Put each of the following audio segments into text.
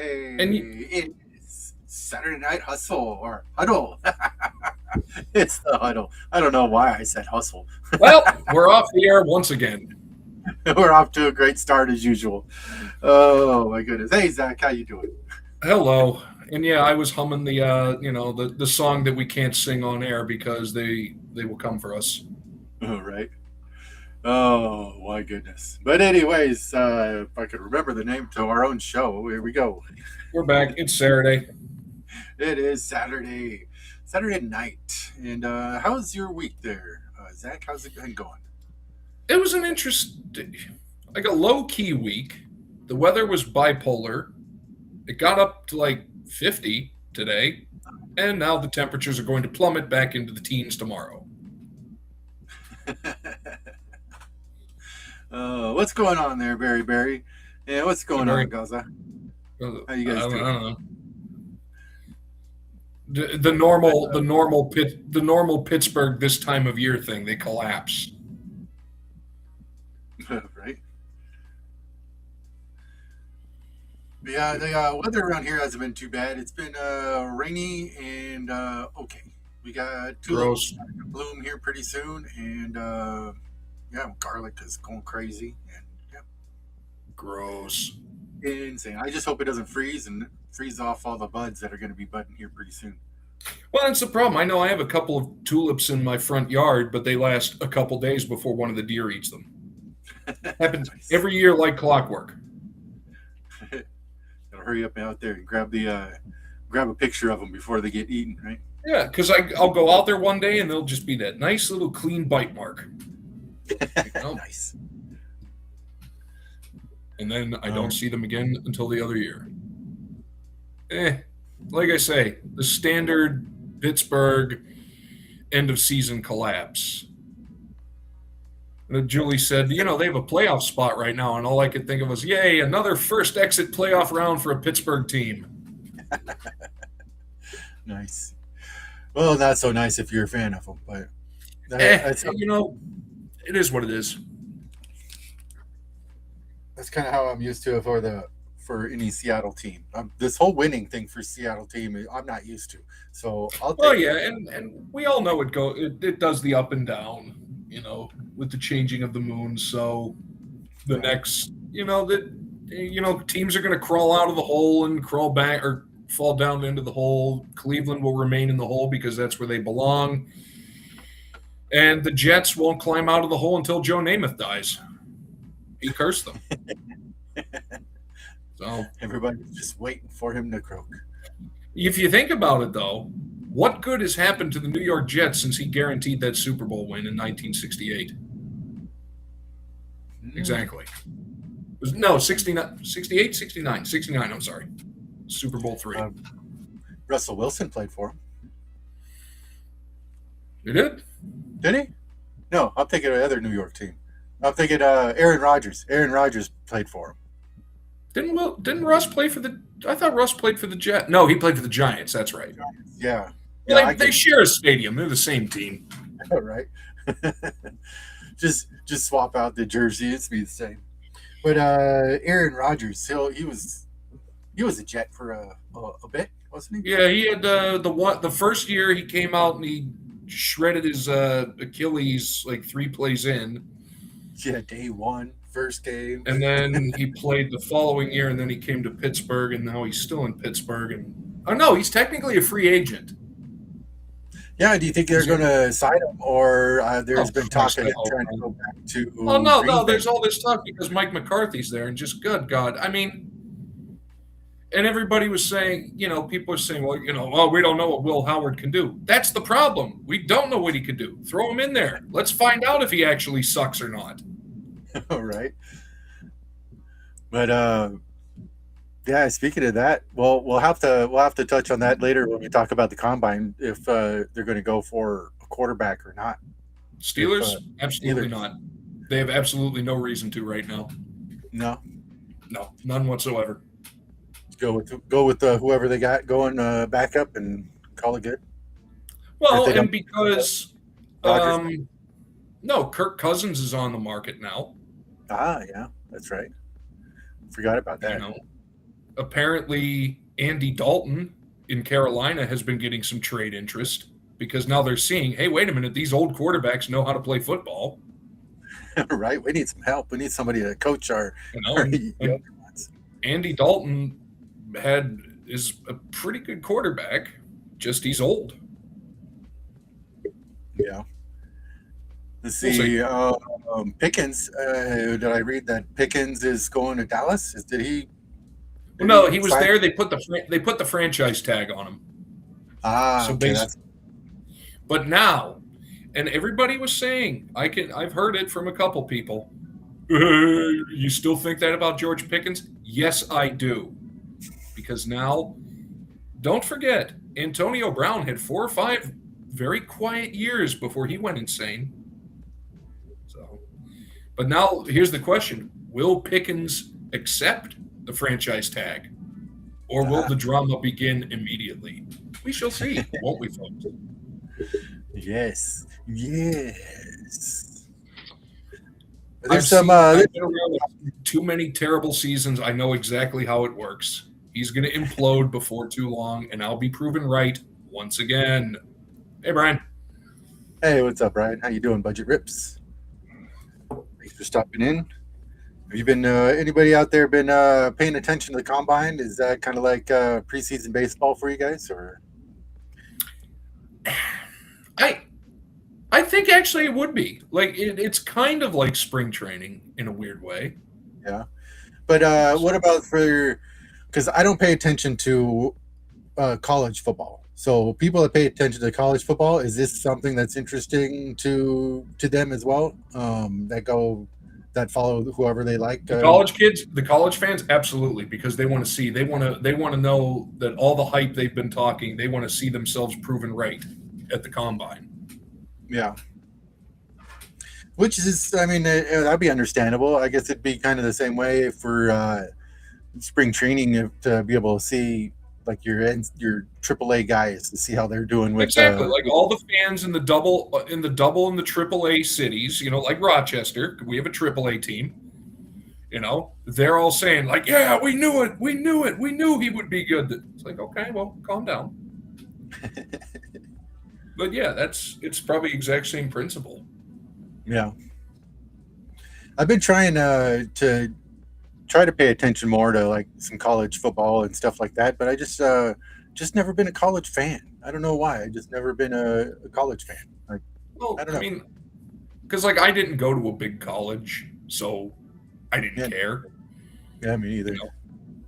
And you, It's Saturday Night Hustle or Huddle. It's the Huddle. I don't know why I said hustle. well, we're off the air once again. We're off to a great start as usual. Oh my goodness. Hey Zach, how you doing? Hello. And yeah, I was humming the song that we can't sing on air because they will come for us. Oh, right. Oh my goodness. But anyways, if I could remember the name to our own show, here we go. We're back. It's Saturday. It is Saturday night. And how's your week there, Zach? How's it been going? It was an interesting, like a low key week. The weather was bipolar. It got up to like 50 today, and now the temperatures are going to plummet back into the teens tomorrow. What's going on there, Barry Barry? Yeah, what's going Very, on, Gaza? How you I guys don't, I doing? don't know. The normal Pittsburgh this time of year thing. They collapse. Right? Yeah, the weather around here hasn't been too bad. It's been rainy and okay. We got tulips Gross. starting to bloom here pretty soon, and yeah, garlic is going crazy, and Gross. yeah, insane. I just hope it doesn't freeze and freeze off all the buds that are going to be budding here pretty soon. Well, that's the problem. I know I have a couple of tulips in my front yard, but they last a couple days before one of the deer eats them. Happens Nice. every year like clockwork. Gotta hurry up out there and grab a picture of them before they get eaten, right? Yeah, because I'll go out there one day and there'll just be that nice little clean bite mark. Like, oh, Nice. and then I don't Um, see them again until the other year. Like I say, the standard Pittsburgh end of season collapse. Julie said, they have a playoff spot right now, and all I could think of was, yay, another first exit playoff round for a Pittsburgh team. Nice. Well, not so nice if you're a fan of them, but that's It is what it is. kind of how I'm used to it for any Seattle team. This whole winning thing for Seattle team, I'm not used to. So I'll Well, take yeah, it. and we all know it does the up and down, with the changing of the moon. So the Right. next, teams are going to crawl out of the hole and crawl back or fall down into the hole. Cleveland will remain in the hole because that's where they belong. And the Jets won't climb out of the hole until Joe Namath dies. He cursed them. So Everybody's just waiting for him to croak. if you think about it, though, what good has happened to the New York Jets since he guaranteed that Super Bowl win in 1968? Hmm. Exactly. No, 69, 68, 69, 69, I'm sorry. Super Bowl three. Um, Russell Wilson played for him, You did? did he? No, I'm thinking of the other New York team. I'm thinking Aaron Rodgers. Aaron Rodgers played for him. Didn't Russ play for the? I thought Russ played for the Jets. No, he played for the Giants. That's right. Yeah, yeah, Well, I they could. share a stadium. They're the same team. Right. Just swap out the jersey. It's be the same. But Aaron Rodgers, he was a Jet for a bit, wasn't Yeah, he had the first year he came out and he shredded his Achilles like 3 plays in, he? Yeah, day one, first game. and then he played the following year, and then he came to Pittsburgh, and now he's still in Pittsburgh. And oh no, he's technically a free agent. Yeah, do you think they're He's going to sign him, or Oh there's been talk Christ, of I him hope trying to not. go back to Oh no, Green no, Bay? there's all this talk because Mike McCarthy's there, and just good God, I mean, and everybody was saying, people are saying, well, oh, we don't know what Will Howard can do. That's the problem. We don't know what he could do. Throw him in there. Let's find out if he actually sucks or not. Right. But yeah, speaking of that, well, we'll have to touch on that later when we talk about the combine if they're going to go for a quarterback or not. If Steelers? Absolutely either not. They have absolutely no reason to right now. no, No, none whatsoever. go with whoever they got going backup and call it good. If Well, they and don't, because Rodgers. no, Kirk Cousins is on the market now. Yeah, that's right. Forgot about You that. know, apparently Andy Dalton in Carolina has been getting some trade interest because now they're seeing, hey, wait a minute, these old quarterbacks know how to play football. Right? We need some help. We need somebody to coach our And younger ones. Andy Dalton is a pretty good quarterback, just he's old. Yeah. Let's We'll see. see. Pickens. Did I read that Pickens is going to Dallas? Did he? Well, no, he was there. They put the franchise tag on him. So Okay. but now, and everybody was saying, I've heard it from a couple people. You still think that about George Pickens? Yes, I do. Because now, don't forget, Antonio Brown had 4 or 5 very quiet years before he went insane. So, but now here's the question: will Pickens accept the franchise tag, or will the drama begin immediately? We shall see, won't we, folks? Yes. I've been around too many terrible seasons. I know exactly how it works. He's going to implode before too long, and I'll be proven right once again. Hey, Brian. Hey, what's up, Brian? How you doing, Budget Rips? Thanks for stopping in. Have you been anybody out there been paying attention to the combine? Is that kind of like preseason baseball for you guys, or? I think actually it would be like it's kind of like spring training in a weird way. Yeah, but what about because I don't pay attention to college football. So people that pay attention to college football, is this something that's interesting to them as well? That follow whoever they like. The college kids, the college fans, absolutely, because they want to see, they want to know that all the hype they've been talking, they want to see themselves proven right at the combine. Yeah. Which is, I mean, that'd be understandable. I guess it'd be kind of the same way for spring training to be able to see like your AAA guys to see how they're doing with exactly like all the fans in the double and the AAA cities, like Rochester, we have a AAA team. They're all saying like, yeah, we knew it, we knew he would be good. It's like, okay, well, calm down. But yeah, it's probably exact same principle. Yeah, I've been trying to pay attention more to like some college football and stuff like that, but I just never been a college fan. I don't know why. I just never been a college fan. Like, well, I don't know. I mean, because like I didn't go to a big college, so I didn't care. Yeah, me either.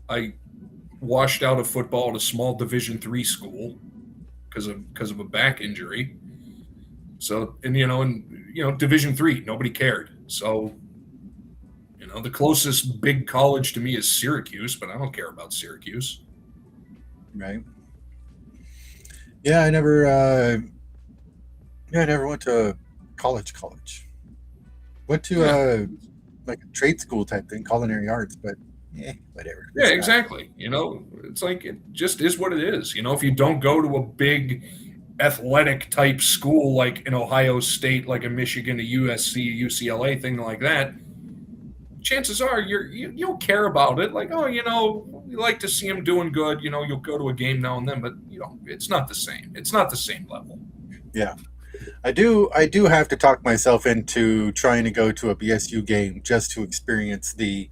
I washed out of football at a small Division III school because of a back injury. So and Division III, nobody cared. So the closest big college to me is Syracuse, but I don't care about Syracuse. Right. Yeah, I never went to college. Went to like a trade school type thing, culinary arts, but whatever. Yeah, exactly. It's like it just is what it is. If you don't go to a big athletic type school like an Ohio State, like a Michigan, a USC, a UCLA, thing like that, chances are you'll care about it. Like, oh, we like to see him doing good. You'll go to a game now and then, but it's not the same. It's not the same level. Yeah. I do have to talk myself into trying to go to a BSU game just to experience the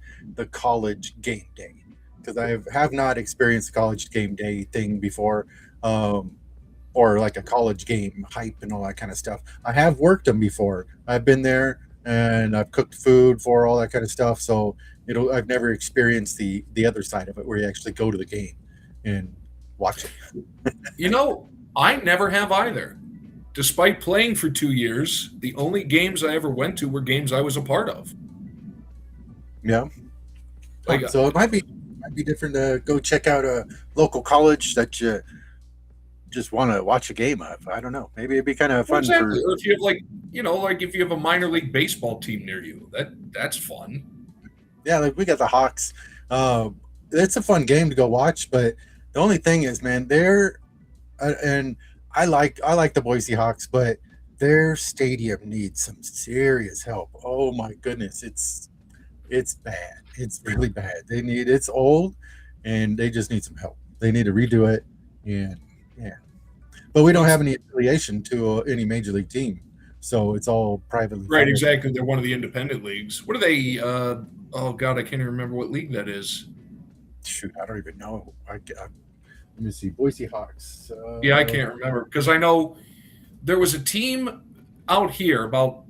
college game day, because I have not experienced the college game day thing before, or like a college game hype and all that kind of stuff. I have worked them before. I've been there and I've cooked food for all that kind of stuff. So I've never experienced the other side of it where you actually go to the game and watch it. I never have either. Despite playing for 2 years, the only games I ever went to were games I was a part of. Yeah. So it might be different to go check out a local college that you just want to watch a game of. I don't know. Maybe it'd be kind of fun. Exactly. Or if you have if you have a minor league baseball team near you, that's fun. Yeah, like we got the Hawks. It's a fun game to go watch, but the only thing is, man, and I like the Boise Hawks, but their stadium needs some serious help. Oh my goodness, it's bad. It's really bad. It's old, and they just need some help. They need to redo it, and yeah. But we don't have any affiliation to any major league team, so it's all privately Right, funded. exactly. They're one of the independent leagues. What are they? Oh God, I can't even remember what league that is. Shoot, I don't even know. Let me see. Boise Hawks. Yeah, I can't remember because I know there was a team out here about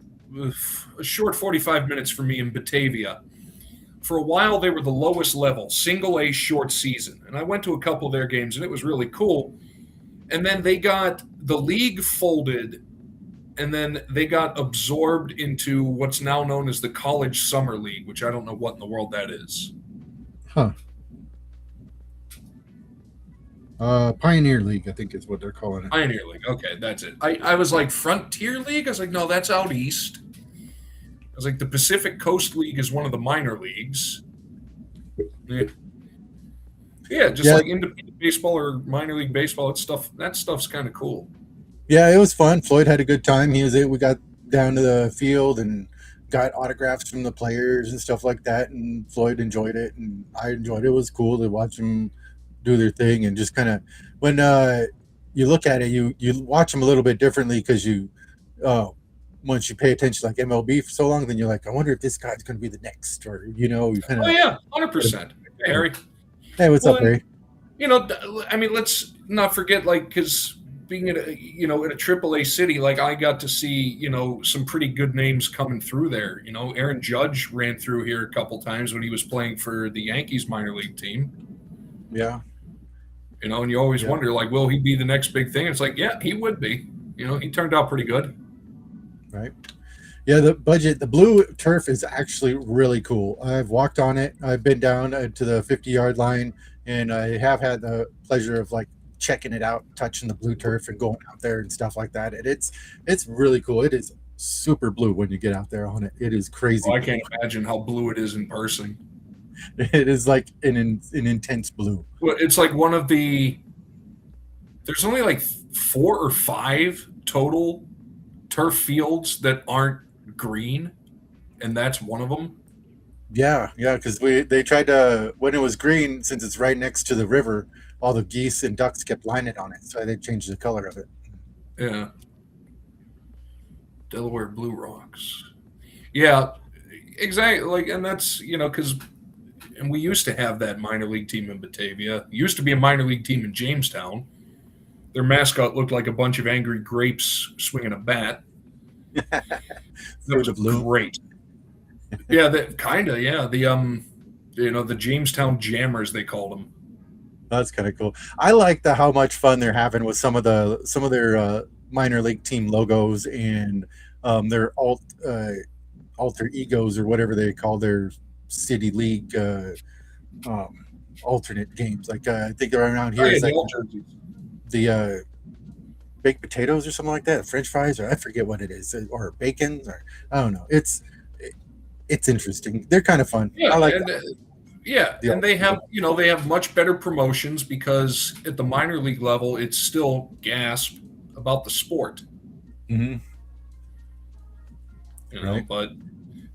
a short 45 minutes from me in Batavia. For a while, they were the lowest level, single A short season. And I went to a couple of their games, and it was really cool. And then the league folded, and then they got absorbed into what's now known as the College Summer League, which I don't know what in the world that is. Huh. Pioneer League, I think is what they're calling it. Pioneer League. Okay, that's it. I was like, Frontier League? I was like, no, that's out east. I was like, the Pacific Coast League is one of the minor leagues. Yeah, just like independent baseball or minor league baseball, that stuff's kind of cool. Yeah, it was fun. Floyd had a good time. We got down to the field and got autographs from the players and stuff like that, and Floyd enjoyed it, and I enjoyed it. It was cool to watch them do their thing, and just kind of when you look at it, you watch them a little bit differently because once you pay attention like MLB for so long, then you're like, I wonder if this guy's going to be the next, or you kind of. Oh yeah, 100%. Hey, Harry. Hey, what's up, Harry? I mean, let's not forget, like, because being in a AAA city, like I got to see, some pretty good names coming through there. Aaron Judge ran through here a couple times when he was playing for the Yankees minor league team. Yeah. And you always wonder, like, will he be the next big thing? It's like, yeah, he would be. He turned out pretty good. Right. Yeah, the blue turf is actually really cool. I've walked on it. I've been down to the 50-yard line, and I have had the pleasure of like checking it out, touching the blue turf, and going out there and stuff like that. And it's really cool. It is super blue when you get out there on it. It is crazy. Oh, I can't imagine how blue it is in person. It is like an intense blue. Well, it's like there's only like 4 or 5 total turf fields that aren't green, and that's one of them. Yeah, because they tried to, when it was green, since it's right next to the river, all the geese and ducks kept lining on it, so they changed the color of it. Yeah. Delaware Blue Rocks. Yeah, exactly. Like, and that's, because and we used to have that minor league team in Batavia. Used to be a minor league team in Jamestown. Their mascot looked like a bunch of angry grapes swinging a bat. That was great. Yeah, that kind of. Yeah, the Jamestown Jammers, they called them. That's kind of cool. I like how much fun they're having with some of their minor league team logos and their alter egos, or whatever they call their city league alternate games. Like I think they're around here. Like the baked potatoes or something like that, French fries, or I forget what it is, or bacon, or I don't know. It's interesting. They're kind of fun. Yeah, I like that. And they have much better promotions because at the minor league level, it's still gasp about the sport. Mm-hmm. Right. But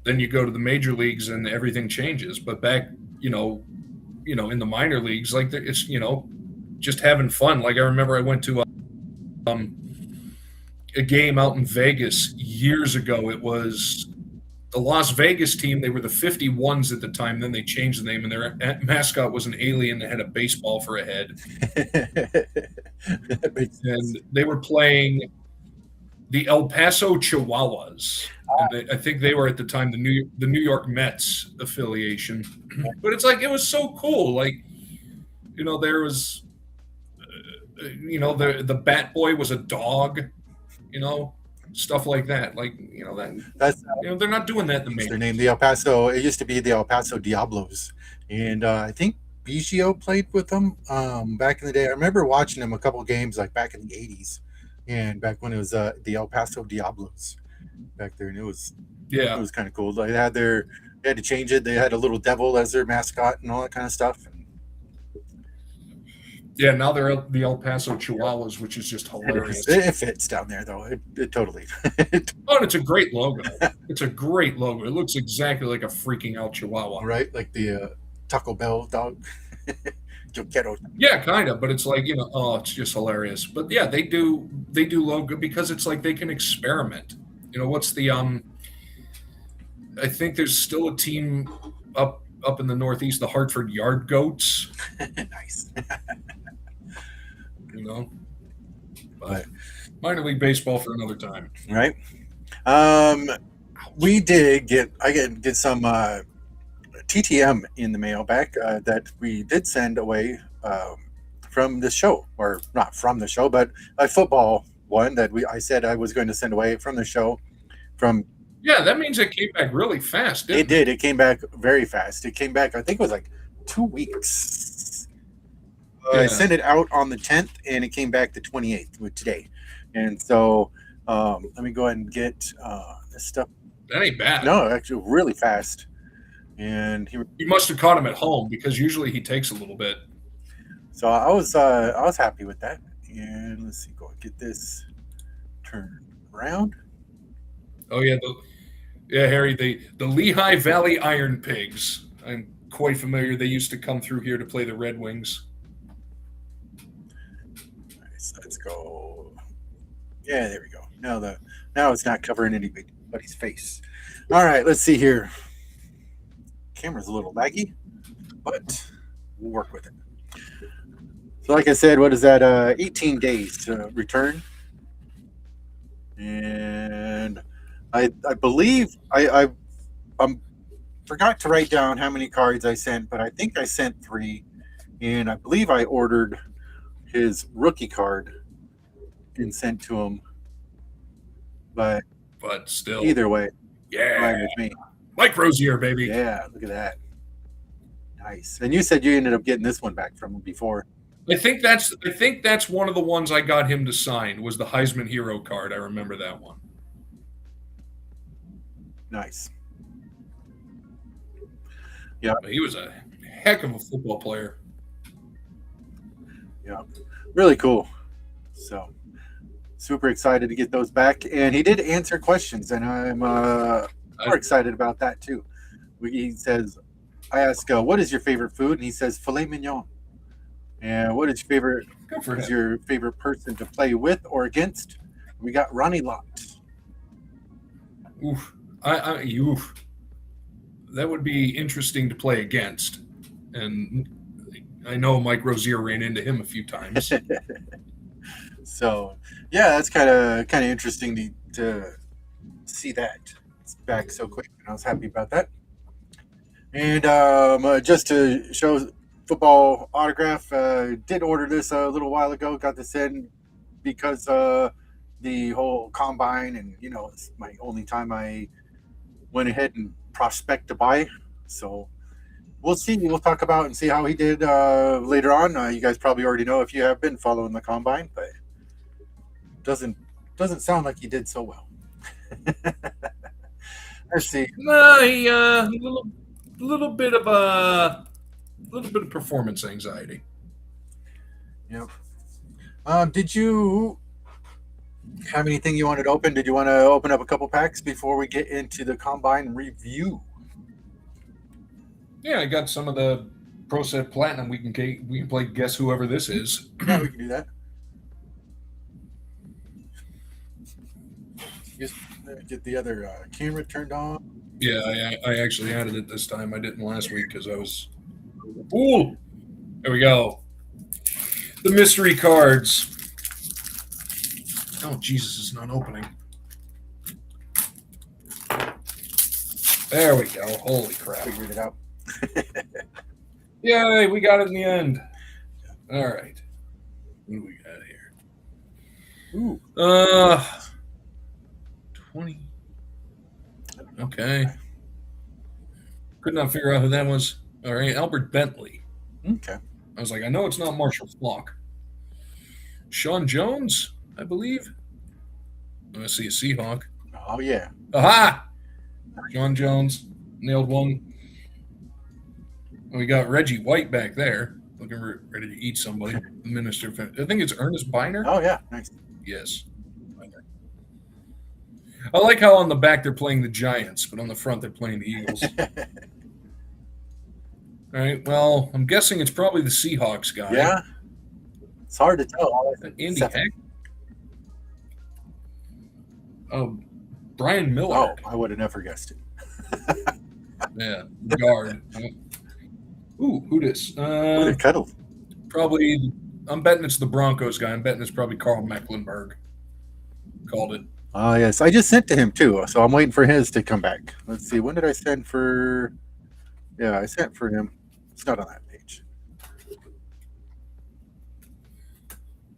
then you go to the major leagues and everything changes. But back, in the minor leagues, like it's just having fun. Like I remember I went to a game out in Vegas years ago. It was the Las Vegas team. They were the 51s at the time. Then they changed the name, and their mascot was an alien that had a baseball for a head. And they were playing the El Paso Chihuahuas. And I think they were at the time the New York Mets affiliation. But it's like, it was so cool. Like, there was, the Bat Boy was a dog, stuff like that. Like, that's they're not doing that in the majors. Their name, the El Paso. It used to be the El Paso Diablos, and I think Biggio played with them back in the day. I remember watching them a couple of games, like back in the '80s, and back when it was the El Paso Diablos back there, and it was kind of cool. They had to change it. They had a little devil as their mascot and all that kind of stuff. Yeah, now they're the El Paso Chihuahuas, which is just hilarious. It fits down there, though. It totally. Oh, and it's a great logo. It's a great logo. It looks exactly like a freaking El Chihuahua. Right, like the Taco Bell dog. Yo quiero. Yeah, kind of, but it's like, oh, it's just hilarious. But yeah, they do love good because it's like they can experiment. What's the I think there's still a team up in the Northeast, the Hartford Yard Goats. Nice. But minor league baseball for another time. Right. We did get some TTM in the mail back that we did send away from the show, or not from the show, but a football one that I said I was going to send away from the show. Yeah, that means it came back really fast. It did. It came back very fast. It came back, I think it was like 2 weeks. Yeah. I sent it out on the 10th, and it came back the 28th with today. And so let me go ahead and get this stuff. That ain't bad. No, actually, really fast. And you must have caught him at home because usually he takes a little bit. So I was happy with that. And let's see, go and get this turned around. Oh yeah, Harry, the Lehigh Valley Iron Pigs. I'm quite familiar. They used to come through here to play the Red Wings. Nice, let's go. Yeah, there we go. Now it's not covering anybody's face. All right, let's see here. Camera's a little laggy, but we'll work with it. So like I said, what is that? 18 days to return. And I believe I forgot to write down how many cards I sent, but I think I sent 3, and I believe I ordered his rookie card and sent to him. But still, either way, yeah, fine with me. Mike Rozier, baby. Yeah, look at that. Nice. And you said you ended up getting this one back from him before. I think that's one of the ones I got him to sign was the Heisman Hero card. I remember that one. Nice. Yeah. He was a heck of a football player. Yeah. Really cool. So super excited to get those back. And he did answer questions, and I'm more excited about that too. He says, I ask, what is your favorite food? And he says filet mignon. And what is your favorite person to play with or against? We got Ronnie Lott. Oof. Oof. That would be interesting to play against. And I know Mike Rozier ran into him a few times. So, yeah, that's kind of interesting to see that it's back so quick. And I was happy about that. And just to show football autograph, did order this a little while ago. Got this in because the whole combine, and it's my only time I went ahead and prospect to buy. So we'll see. We'll talk about and see how he did later on. You guys probably already know if you have been following the combine, but doesn't sound like he did so well. Let's see. No, he little bit of performance anxiety. Yep. Did you have anything you wanted to open? Did you want to open up a couple packs before we get into the combine review? Yeah, I got some of the Pro Set Platinum. We can play Guess Whoever This Is. Yeah, we can do that. Just get the other camera turned on. Yeah, I actually added it this time. I didn't last week because I was. Ooh, there we go. The mystery cards. Oh, Jesus, it's not opening. There we go. Holy crap. Figured it out. Yay, we got it in the end. All right. What do we got here? Ooh. 20. Okay. Could not figure out who that was. All right, Albert Bentley. Okay. I was like, I know it's not Marshall Falk. Sean Jones, I believe. I see a Seahawk. Oh, yeah. Aha! Sean Jones nailed one. We got Reggie White back there, looking ready to eat somebody. The minister. I think it's Ernest Biner. Oh, yeah. Nice. Yes. I like how on the back they're playing the Giants, but on the front they're playing the Eagles. All right. Well, I'm guessing it's probably the Seahawks guy. Yeah. It's hard to tell. All I think Andy seven. Heck. Oh, Brian Miller. Oh, I would have never guessed it. Yeah, guard. Ooh, who this? Would have cuddled. Probably. I'm betting it's the Broncos guy. I'm betting it's probably Carl Mecklenburg. Called it. Oh, yes. I just sent to him, too. So I'm waiting for his to come back. Let's see. When did I send for... Yeah, I sent for him. It's not on that page.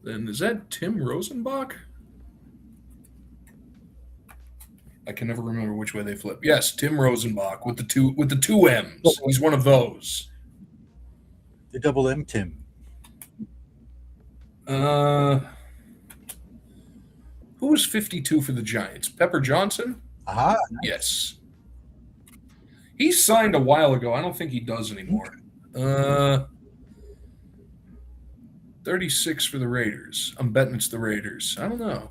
Then is that Tim Rosenbach? I can never remember which way they flip. Yes, Tim Rosenbach with the two M's. He's one of those. The double M Tim. Who was 52 for the Giants? Pepper Johnson? Aha. Yes. He signed a while ago. I don't think he does anymore. 36 for the Raiders. I'm betting it's the Raiders. I don't know.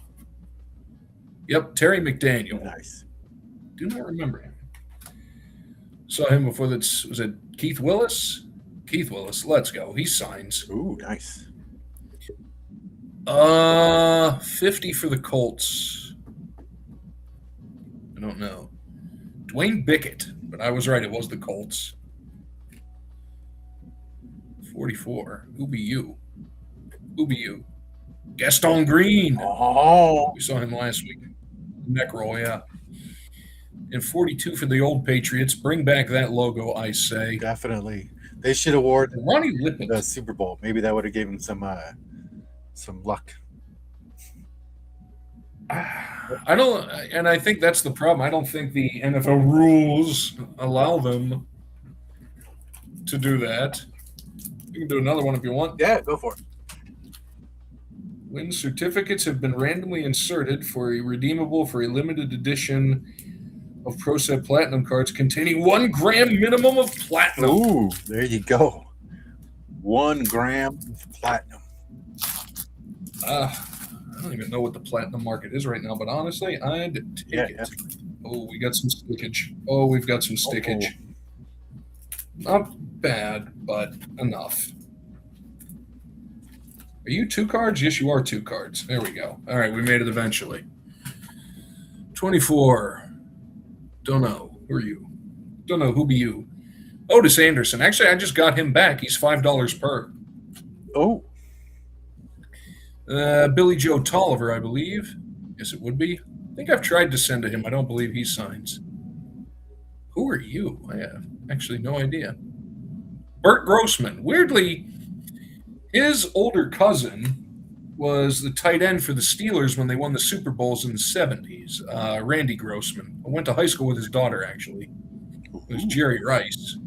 Yep, Terry McDaniel. Nice. Do not remember him. Saw him before. Was it Keith Willis? Keith Willis. Let's go. He signs. Ooh, nice. 50 for the Colts. I don't know. Dwayne Bickett, but I was right. It was the Colts. 44. Who be you? Gaston Green. Oh. We saw him last week. Neck roll, yeah. And 42 for the old Patriots. Bring back that logo, I say. Definitely. They should award Ronnie Lippett. the Super Bowl. Maybe that would have given him some luck. I don't, and I think that's the problem. I don't think the NFL rules allow them to do that. You can do another one if you want. Yeah, go for it. Win certificates have been randomly inserted for a redeemable for a limited edition of Pro Set Platinum cards containing 1 gram minimum of platinum. Ooh, there you go. 1 gram of platinum. I don't even know what the platinum market is right now, but honestly, I'd take it. Definitely. Oh, we got some stickage. Oh, we've got some stickage. Not bad, but enough. Are you 2 cards? Yes, you are 2 cards. There we go. All right, we made it eventually. 24. Don't know. Who are you? Don't know. Who be you? Otis Anderson. Actually, I just got him back. He's $5 per. Oh. Billy Joe Tolliver, I believe. Yes, it would be. I think I've tried to send to him. I don't believe he signs. Who are you? I have actually no idea. Bert Grossman. Weirdly, his older cousin was the tight end for the Steelers when they won the Super Bowls in the 70s. Randy Grossman. I went to high school with his daughter, actually. It was Jerry Rice.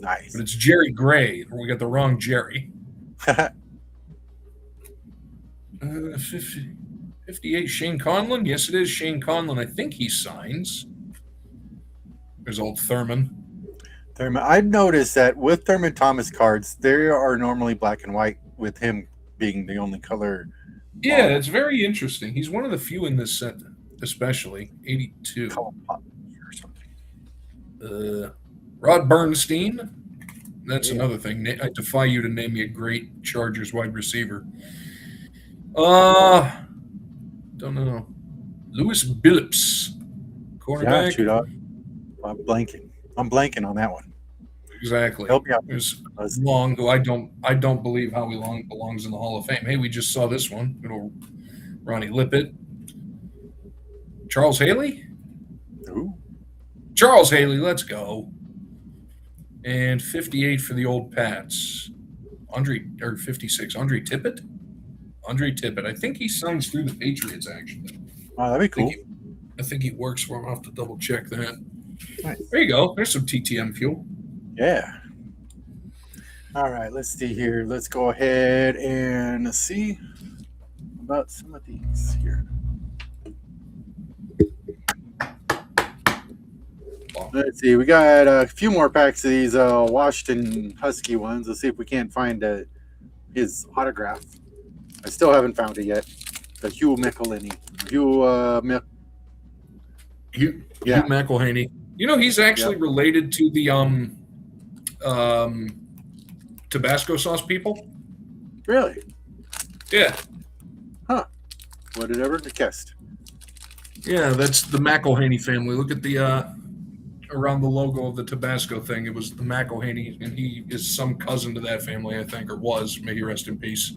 Nice. But it's Jerry Gray. We got the wrong Jerry. 58, Shane Conlon. Yes, it is Shane Conlon. I think he signs. There's old Thurman. I've noticed that with Thurman Thomas cards, they are normally black and white, with him being the only color. Yeah, it's very interesting. He's one of the few in this set, especially 82. Color pop or something. Rod Bernstein. That's another thing. I defy you to name me a great Chargers wide receiver. Don't know. Lewis Billups, cornerback. Yeah, I'm blanking on that one. Exactly. Help me out. There's Long, who I don't believe Howie Long belongs in the Hall of Fame. Hey, we just saw this one. Little Ronnie Lippett. Charles Haley? Ooh. Charles Haley, let's go. And 58 for the old Pats. 56. Andre Tippett? Andre Tippett. I think he signs through the Patriots, actually. Oh, that'd be cool. I think he works for him. I'll have to double check that. Nice. There you go. There's some TTM fuel. Yeah. All right, let's see here. Let's go ahead and see about some of these here. Let's see. We got a few more packs of these Washington Husky ones. Let's see if we can't find his autograph. I still haven't found it yet. The Hugh McElhenney. Hugh McElhaney. You know, he's actually related to the Tabasco sauce people. Really? Yeah. Huh. Would have never guessed. Yeah, that's the McElhaney family. Look at the around the logo of the Tabasco thing. It was the McElhaney, and he is some cousin to that family, I think, or was. May he rest in peace.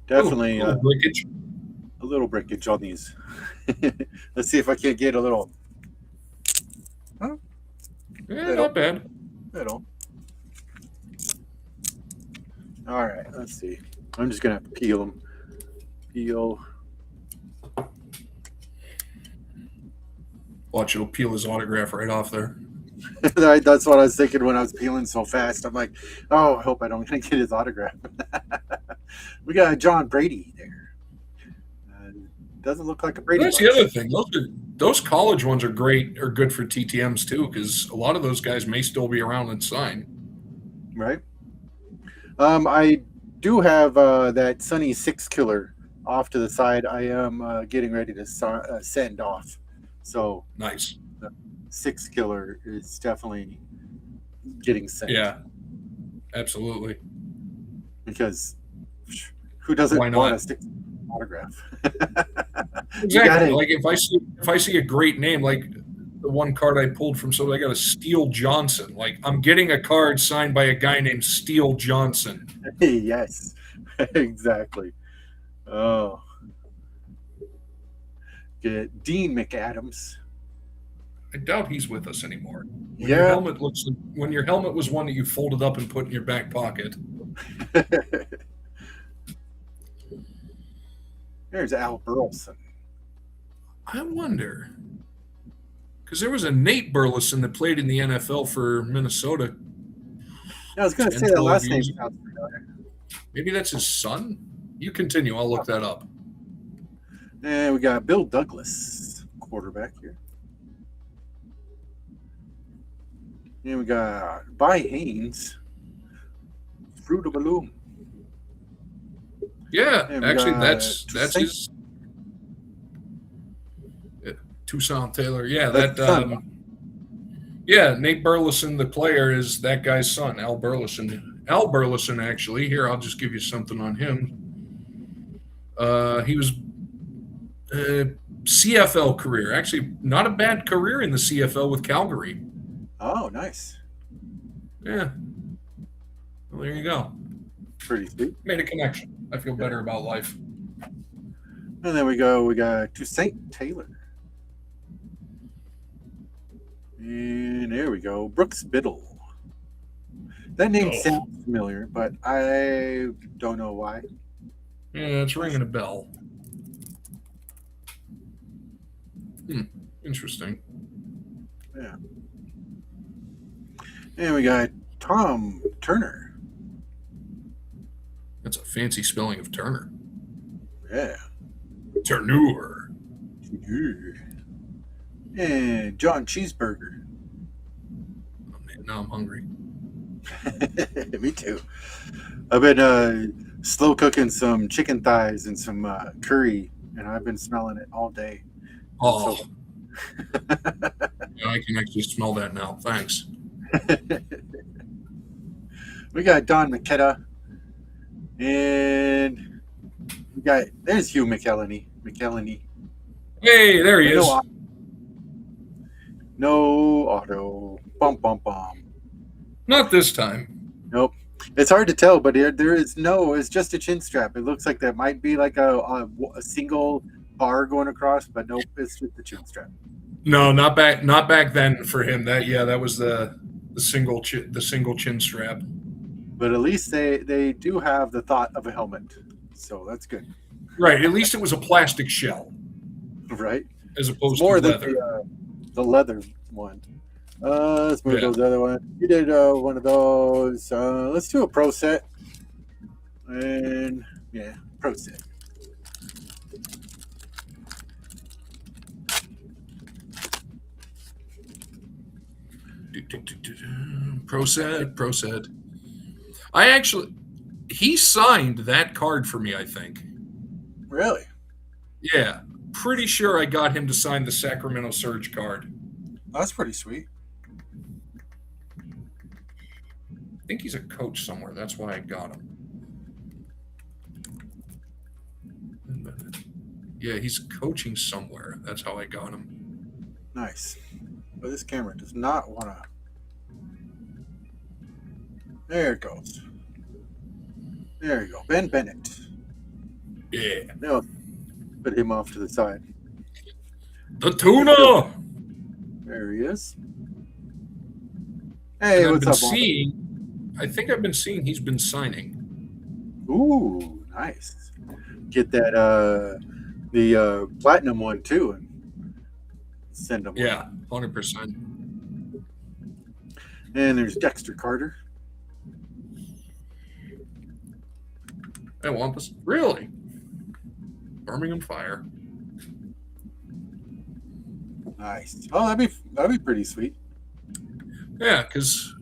Definitely Ooh, breakage. a little breakage on these. Let's see if I can get a little. Huh? Yeah, not bad. Little. All right, let's see. I'm just gonna have to peel them. Peel. Watch, it'll peel his autograph right off there. That's what I was thinking when I was peeling so fast. I'm like, oh, I hope I don't get his autograph. We got John Brady there. Doesn't look like a Brady. That's the other thing. Those college ones are great, or good for TTMs too, because a lot of those guys may still be around and sign. Right. I do have that Sunny Six Killer off to the side. I am getting ready to send off. So Nice. The Six Killer is definitely getting sent. Yeah, absolutely. Because who doesn't want a stick autograph? Exactly. Like if I see a great name, like the one card I pulled from somebody, I got a Steele Johnson. Like I'm getting a card signed by a guy named Steele Johnson. Yes, exactly. Oh, get Dean McAdams. I doubt he's with us anymore. When Yeah. Your helmet looks like, when your helmet was one that you folded up and put in your back pocket. There's Al Burleson. I wonder, because there was a Nate Burleson that played in the NFL for Minnesota. I was going to 10, say that 12 last name years. sounds familiar. Maybe that's his son. You continue. I'll look that up. And we got Bill Douglas, quarterback here. And we got By Haynes, Fruit of a Loom. Yeah, And we actually, got that's Toussaint. his. Toussaint Taylor. Yeah, That's that. his son. Yeah, Nate Burleson, the player, is that guy's son, Al Burleson. Al Burleson, actually. Here, I'll just give you something on him. He was CFL career. Actually, not a bad career in the CFL with Calgary. Oh, nice. Yeah. Well, there you go. Pretty sweet. Made a connection. I feel better about life. And then we got Toussaint Taylor. And there we go. Brooks Biddle. That name sounds familiar, but I don't know why. Yeah, it's ringing a bell. Interesting. Yeah. And we got Tom Turner. That's a fancy spelling of Turner. Yeah. Turner. And John Cheeseburger. Oh, man, now I'm hungry. Me too. I've been slow cooking some chicken thighs and some curry, and I've been smelling it all day. Oh. Yeah, I can actually smell that now. Thanks. We got Don McKetta, and there's Hugh McElhenney. Hey, there he is. No auto. Bum, bum, bum. Not this time. Nope. It's hard to tell, but there is it's just a chin strap. It looks like that might be like a single bar going across, but nope, it's just the chin strap. No, not back then for him. That was the single chin strap. But at least they do have the thought of a helmet, so that's good. Right. At least it was a plastic shell, right? As opposed more to than leather. The leather one. Let's move those other ones. You did one of those. Let's do a pro set. And yeah, pro set. Pro set. He signed that card for me, I think. Really? Yeah. Pretty sure I got him to sign the Sacramento Surge card. That's pretty sweet. I think he's a coach somewhere. That's why I got him. Yeah, he's coaching somewhere. That's how I got him. Nice. But this camera does not want to. There it goes. There you go. Ben Bennett. Yeah. Now, put him off to the side. The tuna! There he is. Hey, what's up, I think I've been seeing he's been signing. Ooh, nice. Get that the platinum one too and send them. Yeah, 100%. And there's Dexter Carter. Hey, Wampus. Really? Birmingham Fire. Nice. Oh, that'd be pretty sweet. Yeah, because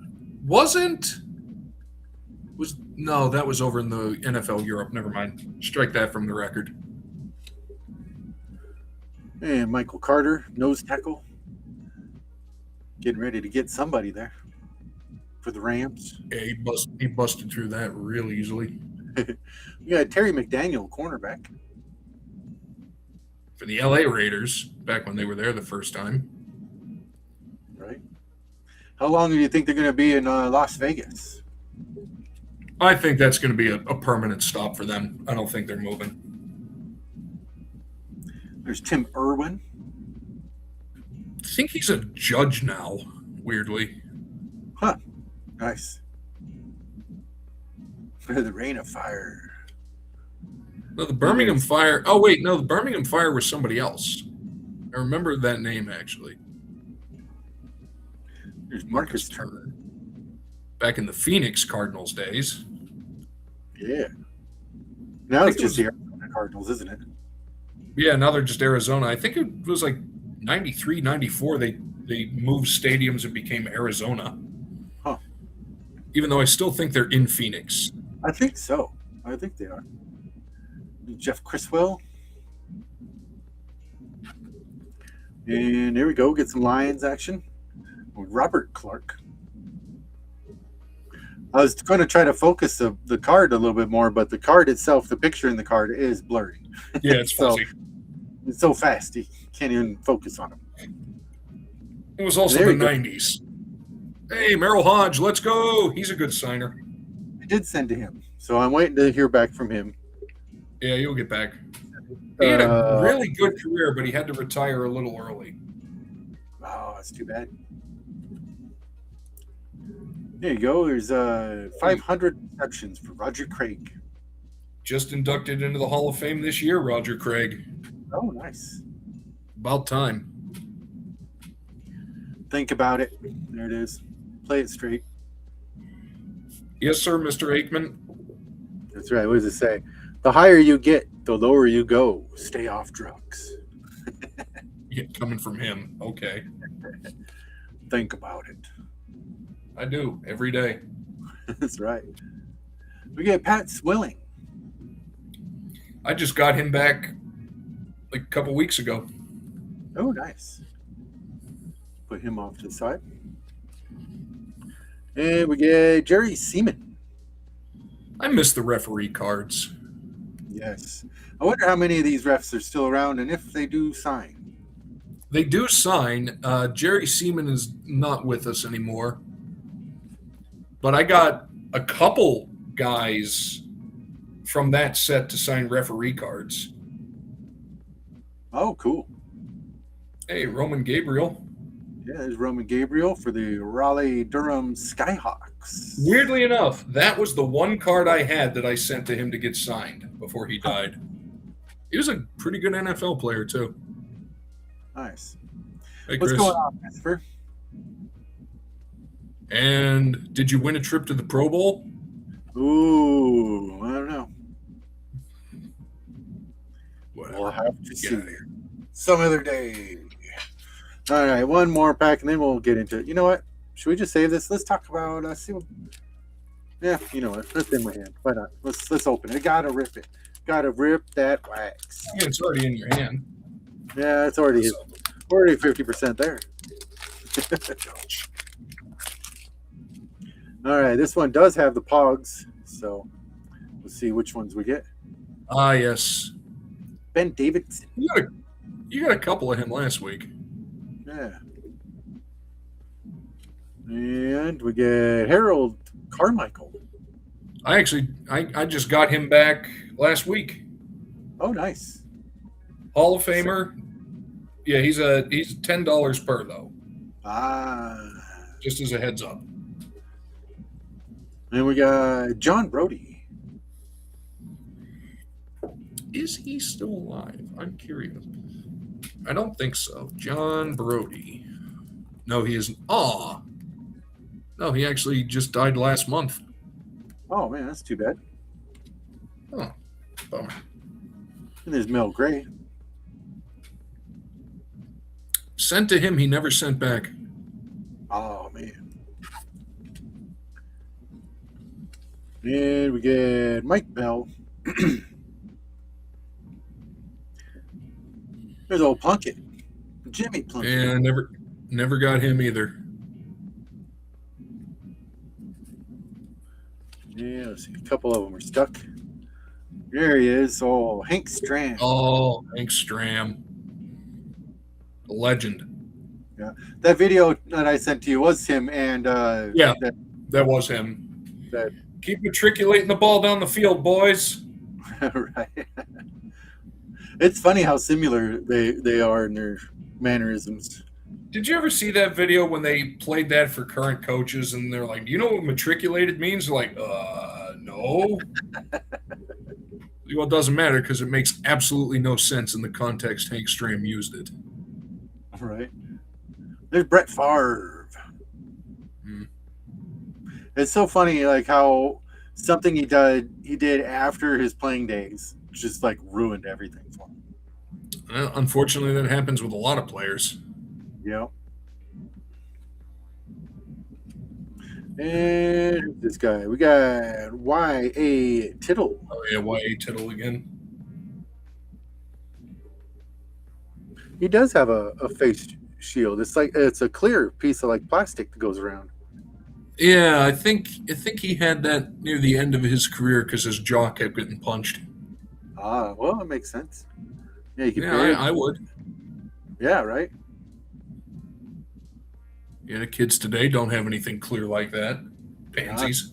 no, that was over in the NFL Europe. Never mind. Strike that from the record. And Michael Carter, nose tackle. Getting ready to get somebody there for the Rams. Yeah, he busted through that real easily. We got Terry McDaniel, cornerback. For the LA Raiders, back when they were there the first time. Right. How long do you think they're going to be in Las Vegas? I think that's going to be a permanent stop for them. I don't think they're moving. There's Tim Irwin. I think he's a judge now, weirdly. Huh. Nice. For the Rain of Fire. No, the Birmingham Fire. Oh, wait. No, the Birmingham Fire was somebody else. I remember that name, actually. There's Marcus Turner. Back in the Phoenix Cardinals days. Yeah. Now it's just the Arizona Cardinals, isn't it? Yeah, now they're just Arizona. I think it was like 93, 94. They moved stadiums and became Arizona. Huh. Even though I still think they're in Phoenix. I think so. I think they are. Jeff Criswell. And there we go. Get some Lions action. Robert Clark. I was going to try to focus the card a little bit more, but the card itself, the picture in the card is blurry. Yeah, it's fuzzy. It's so fast, you can't even focus on him. It was also the 90s. Hey, Merrill Hodge, let's go. He's a good signer. I did send to him, so I'm waiting to hear back from him. Yeah, you'll get back. He had a really good career, but he had to retire a little early. Oh, that's too bad. There you go. There's 500 receptions for Roger Craig. Just inducted into the Hall of Fame this year, Roger Craig. Oh, nice. About time. Think about it. There it is. Play it straight. Yes, sir, Mr. Aikman. That's right. What does it say? The higher you get, the lower you go. Stay off drugs. Yeah, coming from him. Okay. Think about it. I do. Every day. That's right. We get Pat Swilling. I just got him back like a couple weeks ago. Oh, nice. Put him off to the side. And we get Jerry Seaman. I miss the referee cards. Yes. I wonder how many of these refs are still around and if they do sign. They do sign. Jerry Seaman is not with us anymore. But I got a couple guys from that set to sign referee cards. Oh, cool. Hey, Roman Gabriel. Yeah, there's Roman Gabriel for the Raleigh-Durham Skyhawks. Weirdly enough, that was the one card I had that I sent to him to get signed before he died. He was a pretty good NFL player, too. Nice. Hey, What's Chris. going on, Christopher? And did you win a trip to the Pro Bowl? Ooh, I don't know. Whatever. We'll have to Get see. out of here. Some other day. All right, one more pack, and then we'll get into it. You know what? Should we just save this? Let's talk about. See what. Yeah, you know what? Let's in my hand. Why not? Let's open it. Gotta rip it. Gotta rip that wax. Yeah, it's already in your hand. Yeah, it's already 50% there. All right, this one does have the Pogs, so let's see which ones we get. Ah, yes. Ben Davidson. You got a couple of him last week. Yeah. And we get Harold Carmichael. I just got him back last week. Oh, nice. Hall of Famer. Yeah, he's $10 per though. Just as a heads up. And we got John Brody. Is he still alive? I'm curious. I don't think so. John Brody. No, he isn't. Aw. No, he actually just died last month. Oh, man, that's too bad. Oh, bummer. And there's Mel Gray. Sent to him, he never sent back. Oh, man. And we get Mike Bell. There's old Plunkett. Jimmy Plunkett. Yeah, never got him either. Yeah, let's see. A couple of them are stuck. There he is. Oh, Hank Stram. Oh, Hank Stram. A legend. Yeah. That video that I sent to you was him, and yeah, that was him. Keep matriculating the ball down the field, boys. Right. It's funny how similar they are in their mannerisms. Did you ever see that video when they played that for current coaches and they're like, "Do you know what matriculated means?" They're like, no. Well, it doesn't matter because it makes absolutely no sense in the context Hank Stram used it. Right. There's Brett Favre. It's so funny, like how something he did after his playing days just like ruined everything for him. Well, unfortunately, that happens with a lot of players. Yep. And this guy, we got Y.A. Tittle. Oh yeah, Y.A. Tittle again. He does have a face shield. It's a clear piece of like plastic that goes around. Yeah, I think he had that near the end of his career because his jaw kept getting punched. Ah, well, that makes sense. Yeah, you could. Yeah, I would. Yeah, right. Yeah, the kids today don't have anything clear like that. Pansies.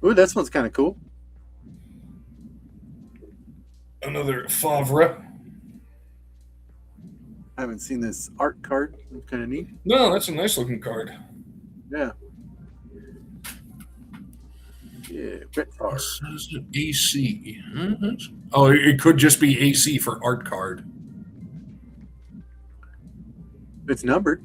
Ooh, this one's kind of cool. Another Favre. I haven't seen this art card. It's kind of neat. No, that's a nice looking card. Yeah. Yeah, Brett Favre. Says it AC. Mm-hmm. Oh, it could just be AC for art card. It's numbered.